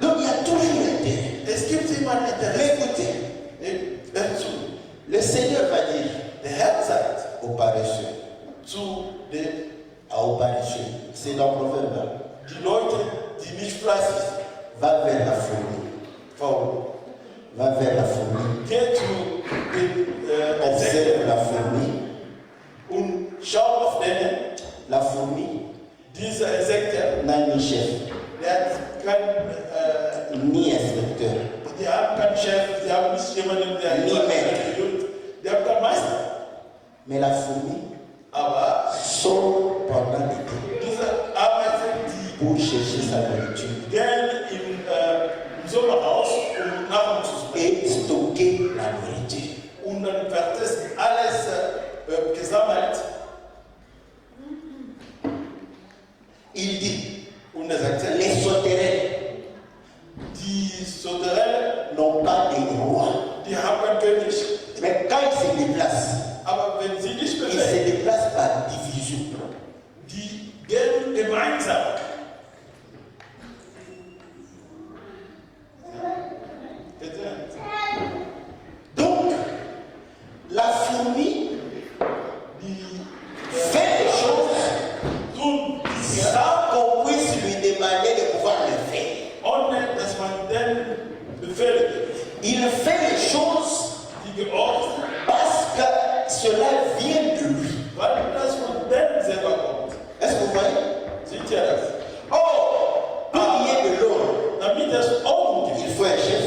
Donc il y a toujours intérêt. Es gibt jemand Mais Interesse. écoutez, Hör zu. le Seigneur va dire Der Herr sagt aux paresseux, zu den aux paresseux, c'est dans Proverbe, là, die Leute, die nicht fleißig sind, va vers la fourmi, faul. va vers la fourmi, Geh zu den observe Insekten la fourmi. und schau auf denen. La fourmi Dieser Insekten, n'a ni chef, der hat keinen, ni inspecteur, die haben keinen Chef, die haben nicht jemanden, der die haben keinen Meister. mais la fourmi Aber sort pendant l'été diese arbeiten die pour chercher sa nourriture gerne im Sommerhaus, um Nahrung zu suchen. et stocker la nourriture. Und dann wird das alles gesammelt. Il dit, Und er sagt, les sauterelles die Sauterellen, n'ont pas de roi, die haben keinen König. mais quand ils se déplacent, Aber wenn sie nicht ils bewegen, se déplacent par division. die gehen gemeinsam. Donc, la fourmi Die Il fait les choses die geordnet, parce que cela vient de lui. weil das von dem selber kommt. Est-ce que vous voyez? Seht ihr das? Oh, pour qu'il y ait de l'ordre, Damit es Ordnung gibt, il faut un chef,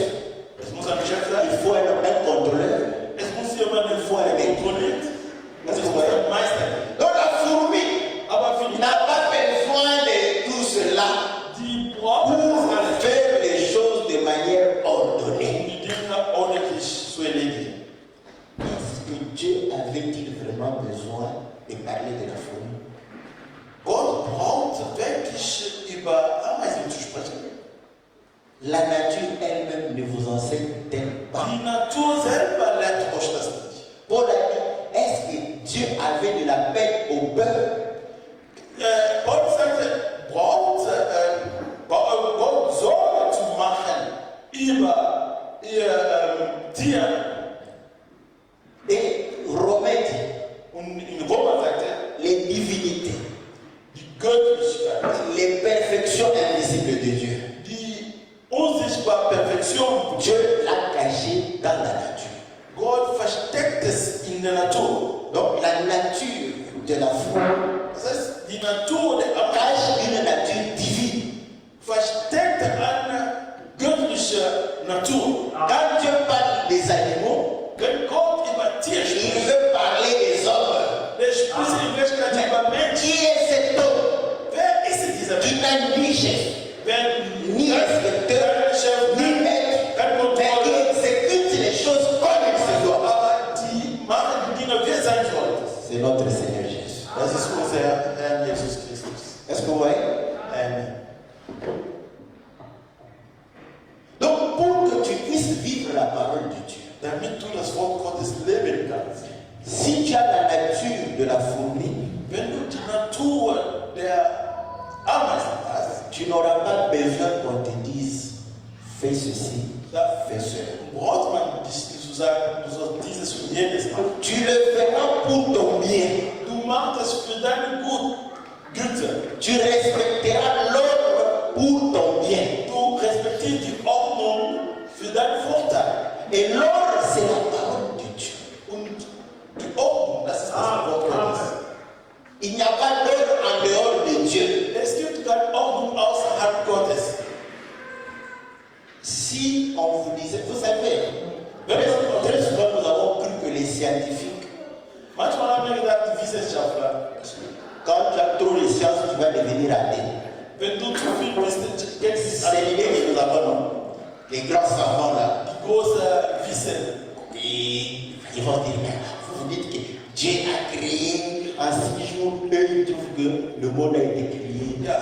es muss ein Chef il sein, faut un contrôleur. es muss jemand, der vorher kontrolliert, es Est-ce que vous muss voyez? ein Meister. Donc la fourmi Aber für n'a pas besoin de tout cela die brauchen pour es alles, faire les choses de manière ordonnée. um die Dinge ordentlich zu erledigen. Est-ce que Dieu avait-il vraiment besoin de parler de la fourmi? Gott braucht wirklich über Ameisen zu sprechen. La nature elle-même ne vous enseigne-t-elle pas? Die Natur selber lehrt euch das nicht. Paul a dit, est-ce que Dieu avait de la peine au beurre? Paul sagte, Gott Sorge zu machen über ihr Tier. Et Romain dit, Und in Roma sagt les divinités, die Göttlichkeit, les perfections invisibles de Dieu. die unsichtbare Perfektion. Dieu l'a caché dans la nature. Gott versteckt es in der Natur. Donc la nature de la foi Das heißt, die Natur der Ameisen cache une nature divine. versteckt eine göttliche Natur. Quand Dieu parle des animaux, Wenn Gott über Tier il spricht, veut parler des hommes. der spricht in Wirklichkeit über Menschen. Qui est cet homme Wer ist dieser qui Mensch? n'a ni chef, Wer ni inspecteur, kein Chef, ni maître, kein mais qui Kontrolle, exécute les choses comme il se doit? aber die machen die Dinge, wie es sein soll. C'est notre Seigneur Jésus. Das ist unser Herr Jesus Christus. Est-ce que vous voyez? Amen. Donc pour que tu puisses vivre la parole de Dieu, Damit du das Wort Gottes leben kannst. si tu as la nature de la fourmi, Wenn du die Natur der Ameisen hast, tu n'auras pas besoin qu'on te dise fais ceci, fais cela. braucht man dich nicht zu sagen, du sollst dieses und jenes machen. Tu le feras pour ton bien. Du machst es für deine Güte. Tu respecteras l'ordre pour ton bien. Du respektierst die Ordnung für deinen Vorteil. Et l'ordre, c'est la parole de Dieu. Und die Ordnung, das ist das Wort Gottes. Il n'y a pas d'ordre en dehors de Dieu. Es gibt keine Ordnung außerhalb Gottes. Si on vous disait, vous savez, très souvent nous avons cru que les scientifiques, Manchmal haben wir gedacht, die Wissenschaftler, quand tu as trop de sciences, tu vas devenir athée. wenn du zu viel bist, kennst du C'est l'idée que nous avons, non? Les grands savants là. die große Wissen. Et ils vont dire, mais vous dites que Dieu a créé en 6 jours, eux ils trouvent que le monde a été créé Ja,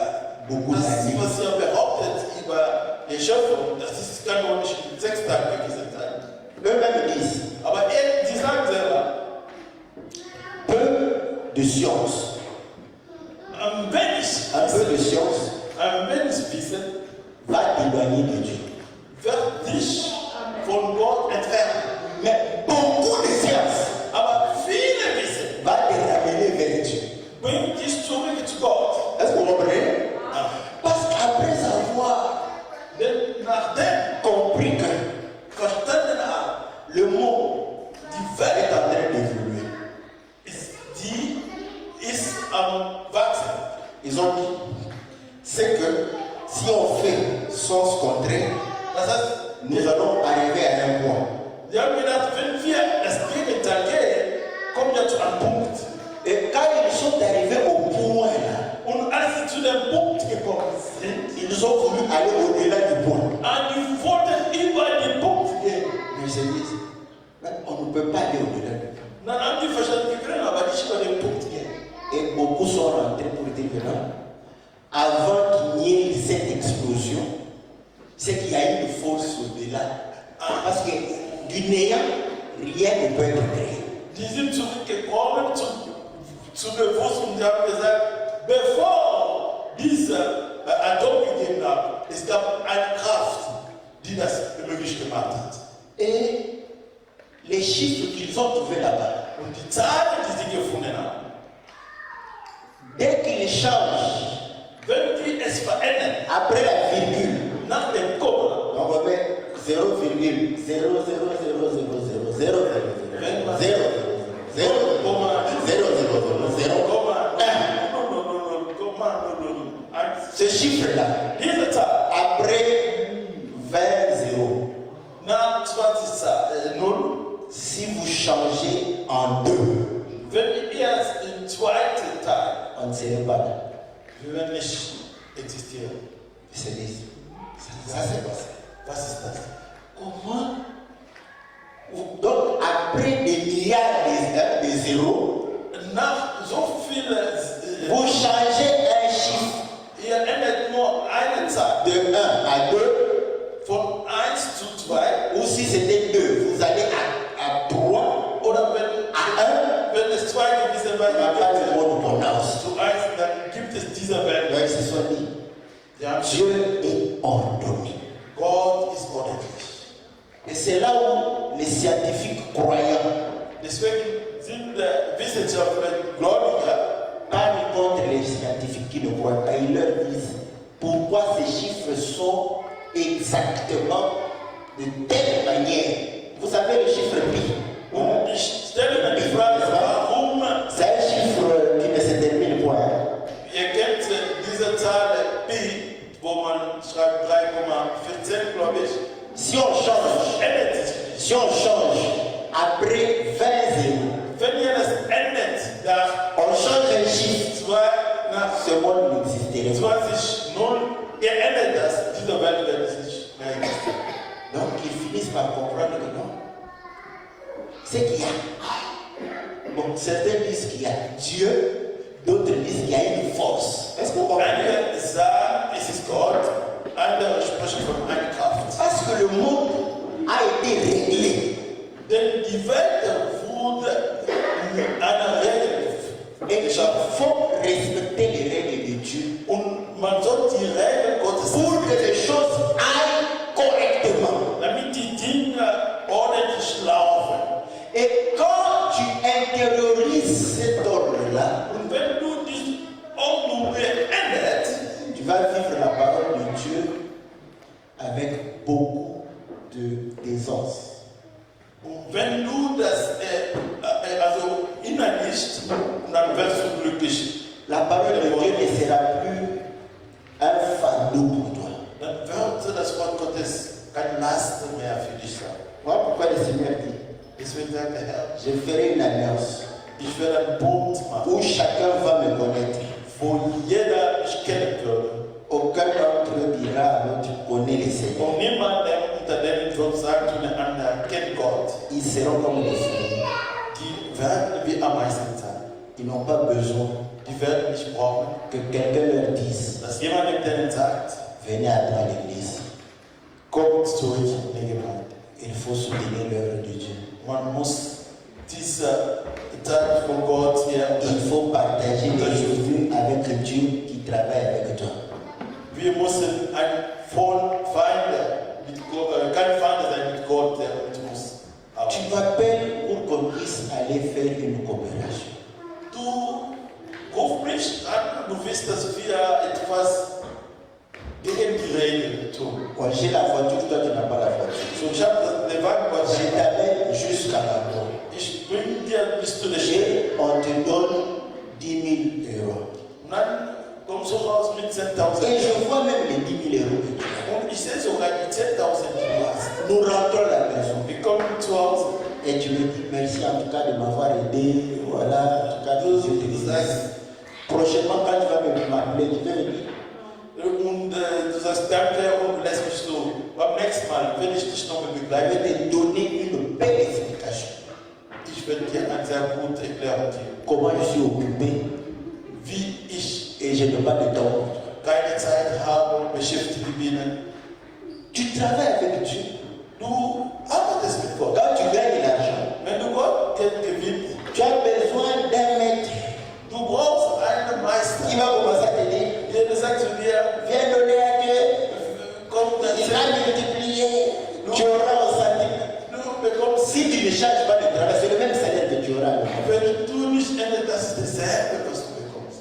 beaucoup das, d'années. was ihr behauptet über die Schöpfung, das ist kann man nicht in 6 Tagen gewesen sein. Eux-mêmes disent, Aber die sagen selber, peu de science, ein wenig un peu de science Wissen va t'éloigner de Dieu. wird dich von Gott entfernen. Mais beaucoup de science Aber viele Wissen va te ramener vers Dieu. bringt dich zurück zu Gott. Est-ce que vous comprenez? Ah, Parce qu'après avoir Denn nachdem compris que verstanden haben, le monde die est Welt en train d'évoluer, ist am Wachsen. ils ont dit, c'est que si on fait sens contraire, Das heißt, nous allons arriver à un point. die haben gedacht, wenn wir das Gegenteil gehen, kommen wir zu einem Punkt. Et quand ils sont arrivés au point là, Und als sie zu dem Punkt gekommen sind, ils ont voulu aller au-delà du point. die wollten über den Punkt gehen. Mais ils se disent, mais on ne peut pas aller au-delà du point. Dann haben die verstanden, wir können aber nicht über den Punkt gehen. Et beaucoup sont rentrés pour dire que non, avant qu'il n'y ait cette explosion, c'est qu'il y a une force au-delà. Parce que du néant, rien ne peut être créé. Die sind zurückgekommen zu bewusst und die haben gesagt, bevor diese Atom gegeben haben, es gab eine Kraft, die das möglich gemacht hat. Et les chiffres qu'ils ont trouvés là-bas, Und die Zahlen, die sie gefunden haben, dès qu'ils changent, wenn die es verändern, après la virgule, nach dem Komma, on remet Ce chiffre-là, après 20 zéros, si vous changez en 2, on ne serait pas là. C'est dit. Ça c'est passé. Comment? Donc après des milliards de zéros, vous changez un chiffre de 1 à 2, ou si c'était 2, vous allez à 3, à 1, il n'y a pas de mot de prononciation. Donc c'est soit dit, Dieu est ordonné. God is ordered. Et c'est là où les scientifiques croyants parlent contre les scientifiques qui ne croient pas. Ils leur disent pourquoi ces chiffres sont exactement de telle manière. Vous savez le chiffre pi. C'est un chiffre qui ne se termine point. Si on change après 20 zéros, on change un chiffre, ce monde n'existerait pas. Donc ils finissent par comprendre que non. C'est qu'il y a. Bon, certains disent qu'il y a Dieu, d'autres disent qu'il y a une force. Est-ce qu'on comprend? Parce que le monde a été réglé. Et il faut respecter les règles de Dieu pour que les choses aillent correctement. Et quand tu intériorises cet ordre-là, tu vas vivre la parole de Dieu avec beaucoup d'aisance. Wenn du das also innerlichst und dann wirst du glücklich. La parole de Dieu ne sera plus un fardeau pour toi. Dann wird das Wort Gottes kein Last mehr für dich sein. Voilà pourquoi le Seigneur dit, Deswegen sagt der Herr, je ferai une alliance ich werde einen Bund machen, où chacun va me connaître. wo jeder mich kennen würde. Aucun d'entre eux dira à l'autre, tu connais le Seigneur. Und niemand, der unter denen wird sagt, du einander kennt Gott. Ils seront comme des frères. Die werden wie Ameisen sein. Ils n'ont pas besoin Die werden nicht brauchen, que quelqu'un leur dise, dass jemand denen sagt, venez à toi à l'église. kommt zurück in die Gemeinde. Il faut soutenir l'œuvre de Dieu. Man muss diese Zeit von Gott hier Il faut partager les choses avec Dieu qui travaille avec toi. Wir müssen kein Feind sein mit Gott, der mit uns arbeitet. Tu m'appelles pour qu'on puisse aller faire une coopération. Du rufst mich an, du willst, dass wir etwas gegen die Regeln tun. Quand j'ai la voiture, toi tu n'as pas la voiture. So, ich habe den Wagen, Je t'amène jusqu'à la porte. ich bringe dir bis zu der Stelle. Et on te donne 10 000 euros. Und dann kommst du raus mit 10.000. Et je vois même les 10 000 euros que tu as. Und ich sehe sogar die 10.000, die du hast. Nous rentrons à la maison. Wir kommen zu Hause. Et tu me dis merci en tout cas de m'avoir aidé. Voilà, en tout cas, Dieu te bénisse. Prochainement, quand tu vas m'appeler, tu vas me dire. Und du sagst danke und lässt mich so. Beim nächsten Mal, wenn ich dich noch Je begleite, vais te donner une belle explication. ich werde dir eine sehr gute Erklärung geben, Comment je suis occupé wie ich et je n'ai pas de temps pour toi. keine Zeit habe, beschäftige bin. Tu travailles avec Dieu. Du arbeitest mit Gott. Quand tu gagnes l'argent, Wenn du Gott gewinnst, tu as besoin d'un maître du brauchst einen qui Meister. va commencer à te dire, Der sagt zu dir, viens donner à Dieu, komm, dann il va multiplier, tu auras au centime. du bekommst, Si tu ne changes pas de travail, c'est le même salaire que tu auras. wenn du nicht änderst, das ist dasselbe, was du bekommst.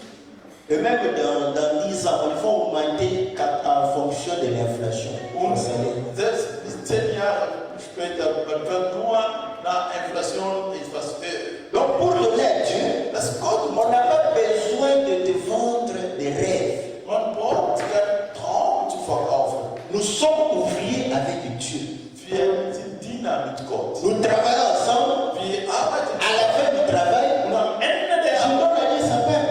Et même dans 10 ans, il faut augmenter en fonction de l'inflation. Und selbst bis 10 Jahre Jahre später, man wird nur nach Inflation etwas höher. Donc pour donner à Dieu, Das ist Gott. on n'a pas besoin de te vendre des rêves. Man braucht keinen Traum zu verkaufen. Nous sommes ouvriers avec Dieu. Wir sind Diener mit Gott. Nous travaillons ensemble. Wir arbeiten. À la fin du travail, Und am Ende je der donne à Dieu sa paix.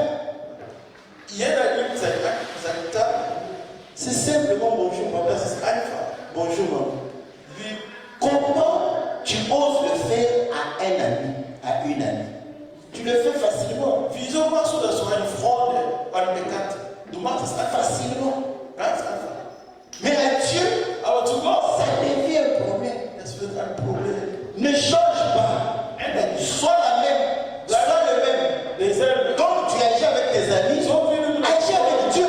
jeder nimmt seinen Tag. C'est simplement bonjour, papa. Das ist einfach. Bonjour, maman. Wie, Comment tu oses le faire à un ami, à une amie? Tu le fais facilement. wieso machst du das so eine Freunde, eine Bekannte? Du machst es einfach. Facilement. Ganz einfach. Mais à Dieu, Aber zu Gott, ça devient un problème. es wird ein Problem. Ne change pas. Sois la même. Sois le même. Derselbe. Comme tu agis avec tes amis, So wie du agis avec Dieu.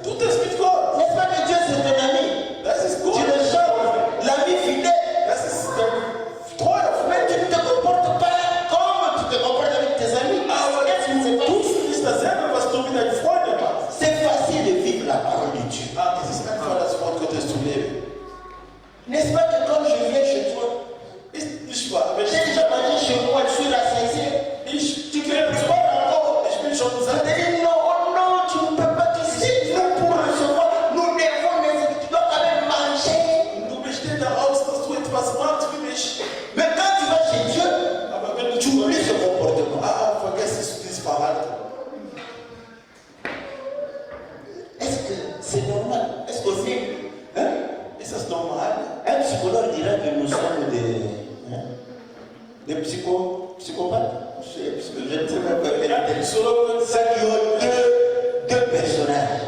tut es mit Gott. N'est-ce pas que Dieu c'est ton ami? Das ist gut. Tu le changes. L'ami fidèle. Das ist der treue Mais Freund. tu ne te comportes pas comme tu te comportes avec tes amis. Aber Qu'est-ce qui se passe? tust du nicht dasselbe, was du mit deinen Freunden machst. C'est facile de vivre la parole de Dieu. Ah, es ist einfach das Wort Gottes zu leben. N'est-ce pas que quand je viens chez toi, Ist nicht wahr? Wenn j'ai déjà mangé chez moi, je suis rassasié. ich gehe zu Gott, ich bin schon Je satt. te dis non, oh non, tu ne peux pas te dire. Nous pour recevoir, nous devons les tu dois quand même manger. Du bestehst daraus, dass du etwas machst für mich. Mais quand tu vas chez Dieu, Aber wenn du tu oublies ce comportement. vergessest du dieses Verhalten. Est-ce que c'est normal? Est-ce que c'est. Hein? Ist das normal? Un psychologue dira que nous sommes des psychopathes. Je ne sais même pas quel Ja, terme. Psychologen Ça qui sagen, ont deux personnages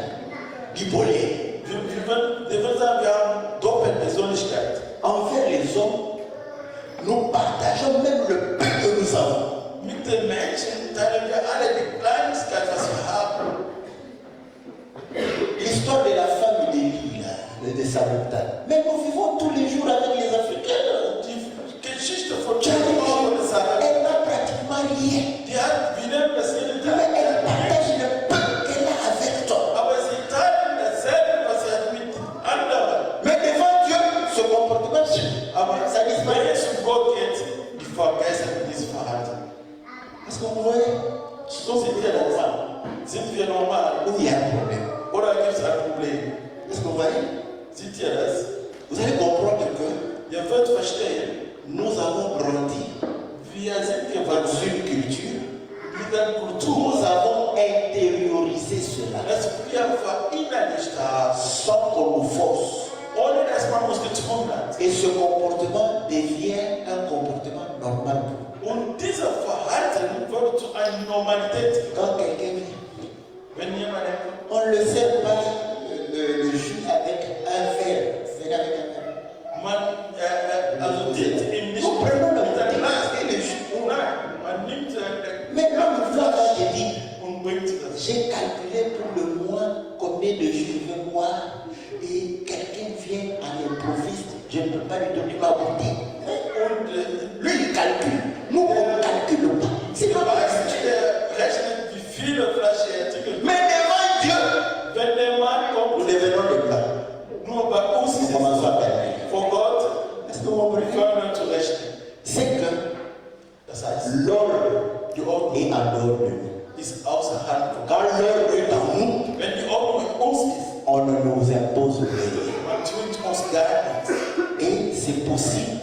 bipolaires. wir würden sagen, wir haben Doppelpersönlichkeit. Envers les hommes, nous partageons même le peu que nous avons. Mit den Menschen teilen wir alle die Kleinigkeit, was wir haben. L'histoire de la femme d'Élie, de Sarepta. Mais nous vivons tous les jours avec les Africains. Die Geschichte von Tu as vu, Jacob und Sarah, elle n'a pratiquement rien. die hat wieder das jeden Mais elle Tag. partage le peu qu'elle a avec toi. Aber sie teilen dasselbe, was sie hat mit anderen. Mais devant Dieu, ce comportement, Aber ça wenn disparaît. es um Gott geht, die vergessen dieses Verhalten. Est-ce que vous voyez? So sind wir normal. Sind wir normal? Où il y a un problème. Oder gibt es ein Problem? Est-ce que vous voyez? Seht ihr das? Vous allez comprendre que Ihr werdet verstehen, nous avons grandi wir sind dans gewachsen une culture. mit der Kultur, Nous avons intériorisé cela dass wir verinnerlicht haben, sans qu'on nous force. ohne dass man uns gezwungen hat. Et ce comportement devient un comportement normal. Und dieser Verhalten wird zu einer Normalität. Quand quelqu'un vient, Wenn jemand on ne le sert pas le jus avec un verre. C'est avec un verre. also dient ihm nicht Nous prenons le mit einem Glas. et le jus. Nein, man nimmt Mais l'homme là, je dis, und bringt das. j'ai calculé pour le mois combien de jus je veux boire. Et quelqu'un vient à l'improviste. Je ne peux pas lui donner ma bouteille. Und Lui, il calcule. Nous, on ne calcule pas. C'est der pas weiß vrai. nicht, der rechnet, wie viele Flaschen er trinkt. Mais devant Dieu, Wenn der Mann nous kommt, devenons des blancs. nur bei uns ist Nous commençons à es calculer. vor Gott, Est-ce que vous comprenez? können zu rechnen. C'est que Das heißt, l'ordre die Ordnung est en dehors de nous. ist außerhalb von Gott. Quand l'ordre est en nous, Wenn die Ordnung in uns ist, on ne nous impose rien. man zwingt uns gar nichts. Et c'est possible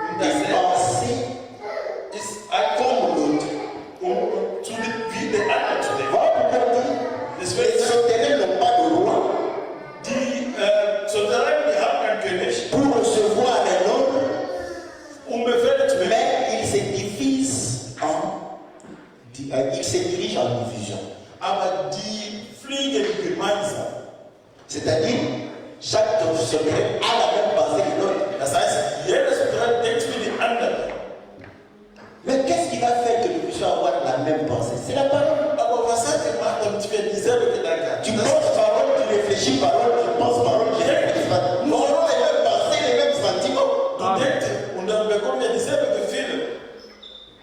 Und de das penser ist einfach, comme l'autre. wie der andere zu leben. Voilà pourquoi on dit, Deswegen les sauterelles n'ont pas de roi die Soldaten, die haben keinen König, pour recevoir un ordre, Befehle zu befolgen. mais ils se divisent ils se dirigent en division. Aber die fliegen gemeinsam. C'est-à-dire, chaque secret a la même pensée que l'autre. Das heißt, jeder Soldat denkt wie die andere. Mais qu'est-ce qui va faire que nous puissions avoir la même pensée? C'est la parole. Aber was hat gemacht, damit wir dieselbe Gedanken haben? Tu penses parole, tu réfléchis parole, tu penses parole, tu réfléchis parole. Nous aurons les mêmes pensées, les mêmes sentiments. Du denkst und dann bekommen wir dieselbe Gefühle.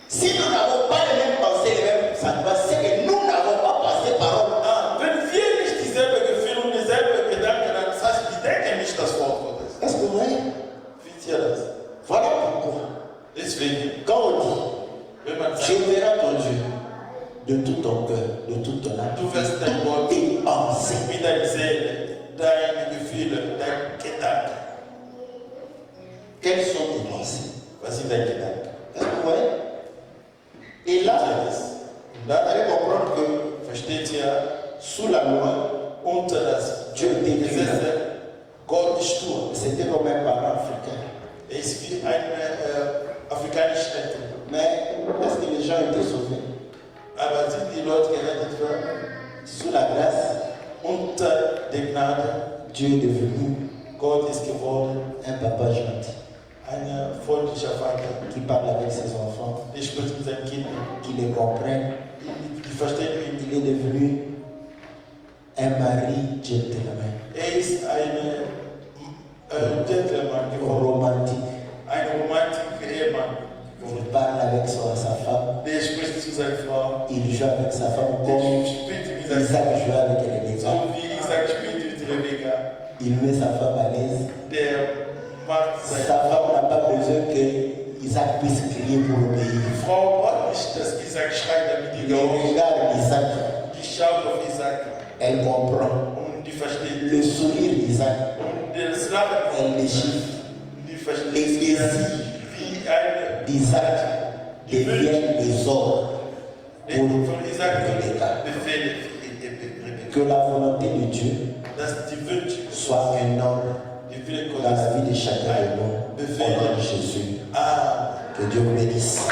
Si nous n'avons pas les mêmes pensées, les mêmes sentiments, c'est que nous n'avons pas pensé parole. Wenn wir nicht dieselbe Gefühle und dieselbe Gedanken haben, das heißt, wir denken nicht das Wort Gottes. Est-ce que vous voyez? Wisst ihr das? Deswegen, Quand on dit, wenn man tu sagt, aimeras ton Dieu de tout ton cœur, de toute ton âme, du wirst dein de Gott tes pensées. mit deiner Seele, deine Gefühle, dein Gedanken. Quelles sont tes pensées? Was sind deine Gedanken? Est-ce que vous voyez? Et là, Und vous dann allez comprendre que versteht ihr, sous la loi, unter das Dieu était Gesetz, Gott ist stur. c'était comme un parent africain. Er ist wie ein afrikanischer Eltern. Mais est-ce que les gens étaient sauvés? Aber sind die Leute gerettet worden? Sous la grâce, Unter der Gnade, Dieu est devenu Gott ist geworden, un papa gentil ein freundlicher Vater, qui parle avec ses enfants, der spricht mit seinen Kindern, qui les comprend. die verstehen ihn. Il est devenu un mari gentleman, Er ist ein Gentleman geworden, romantique. ein romantischer Ehemann Il geworden. parle avec sa femme, Der spricht zu seiner Frau, il joue avec sa femme der comme spielt wie seine Isaac jouait avec Rebecca. so wie Isaac spielt mit Rebecca. Il met sa femme à l'aise. Der macht seine Sa femme n'a pas besoin que Isaac puisse crier pour obéir. Frau braucht nicht, dass Isaac schreit, damit die Il gehorcht. regarde Isaac, Die schaut auf Isaac elle comprend. und die versteht. Le sourire d'Isaac, Und das Lachen elle les chiffre. die versteht. Les désirs Wie eine d'Isaac deviennent des ordres pour von Isaac Rebecca. Befehle für Rebecca. Que la volonté de Dieu Dass die Wünsche soit un ordre die Wille dans la Gottes vie de chacun de nous. Au nom de Jésus. Ah. Que Dieu vous bénisse.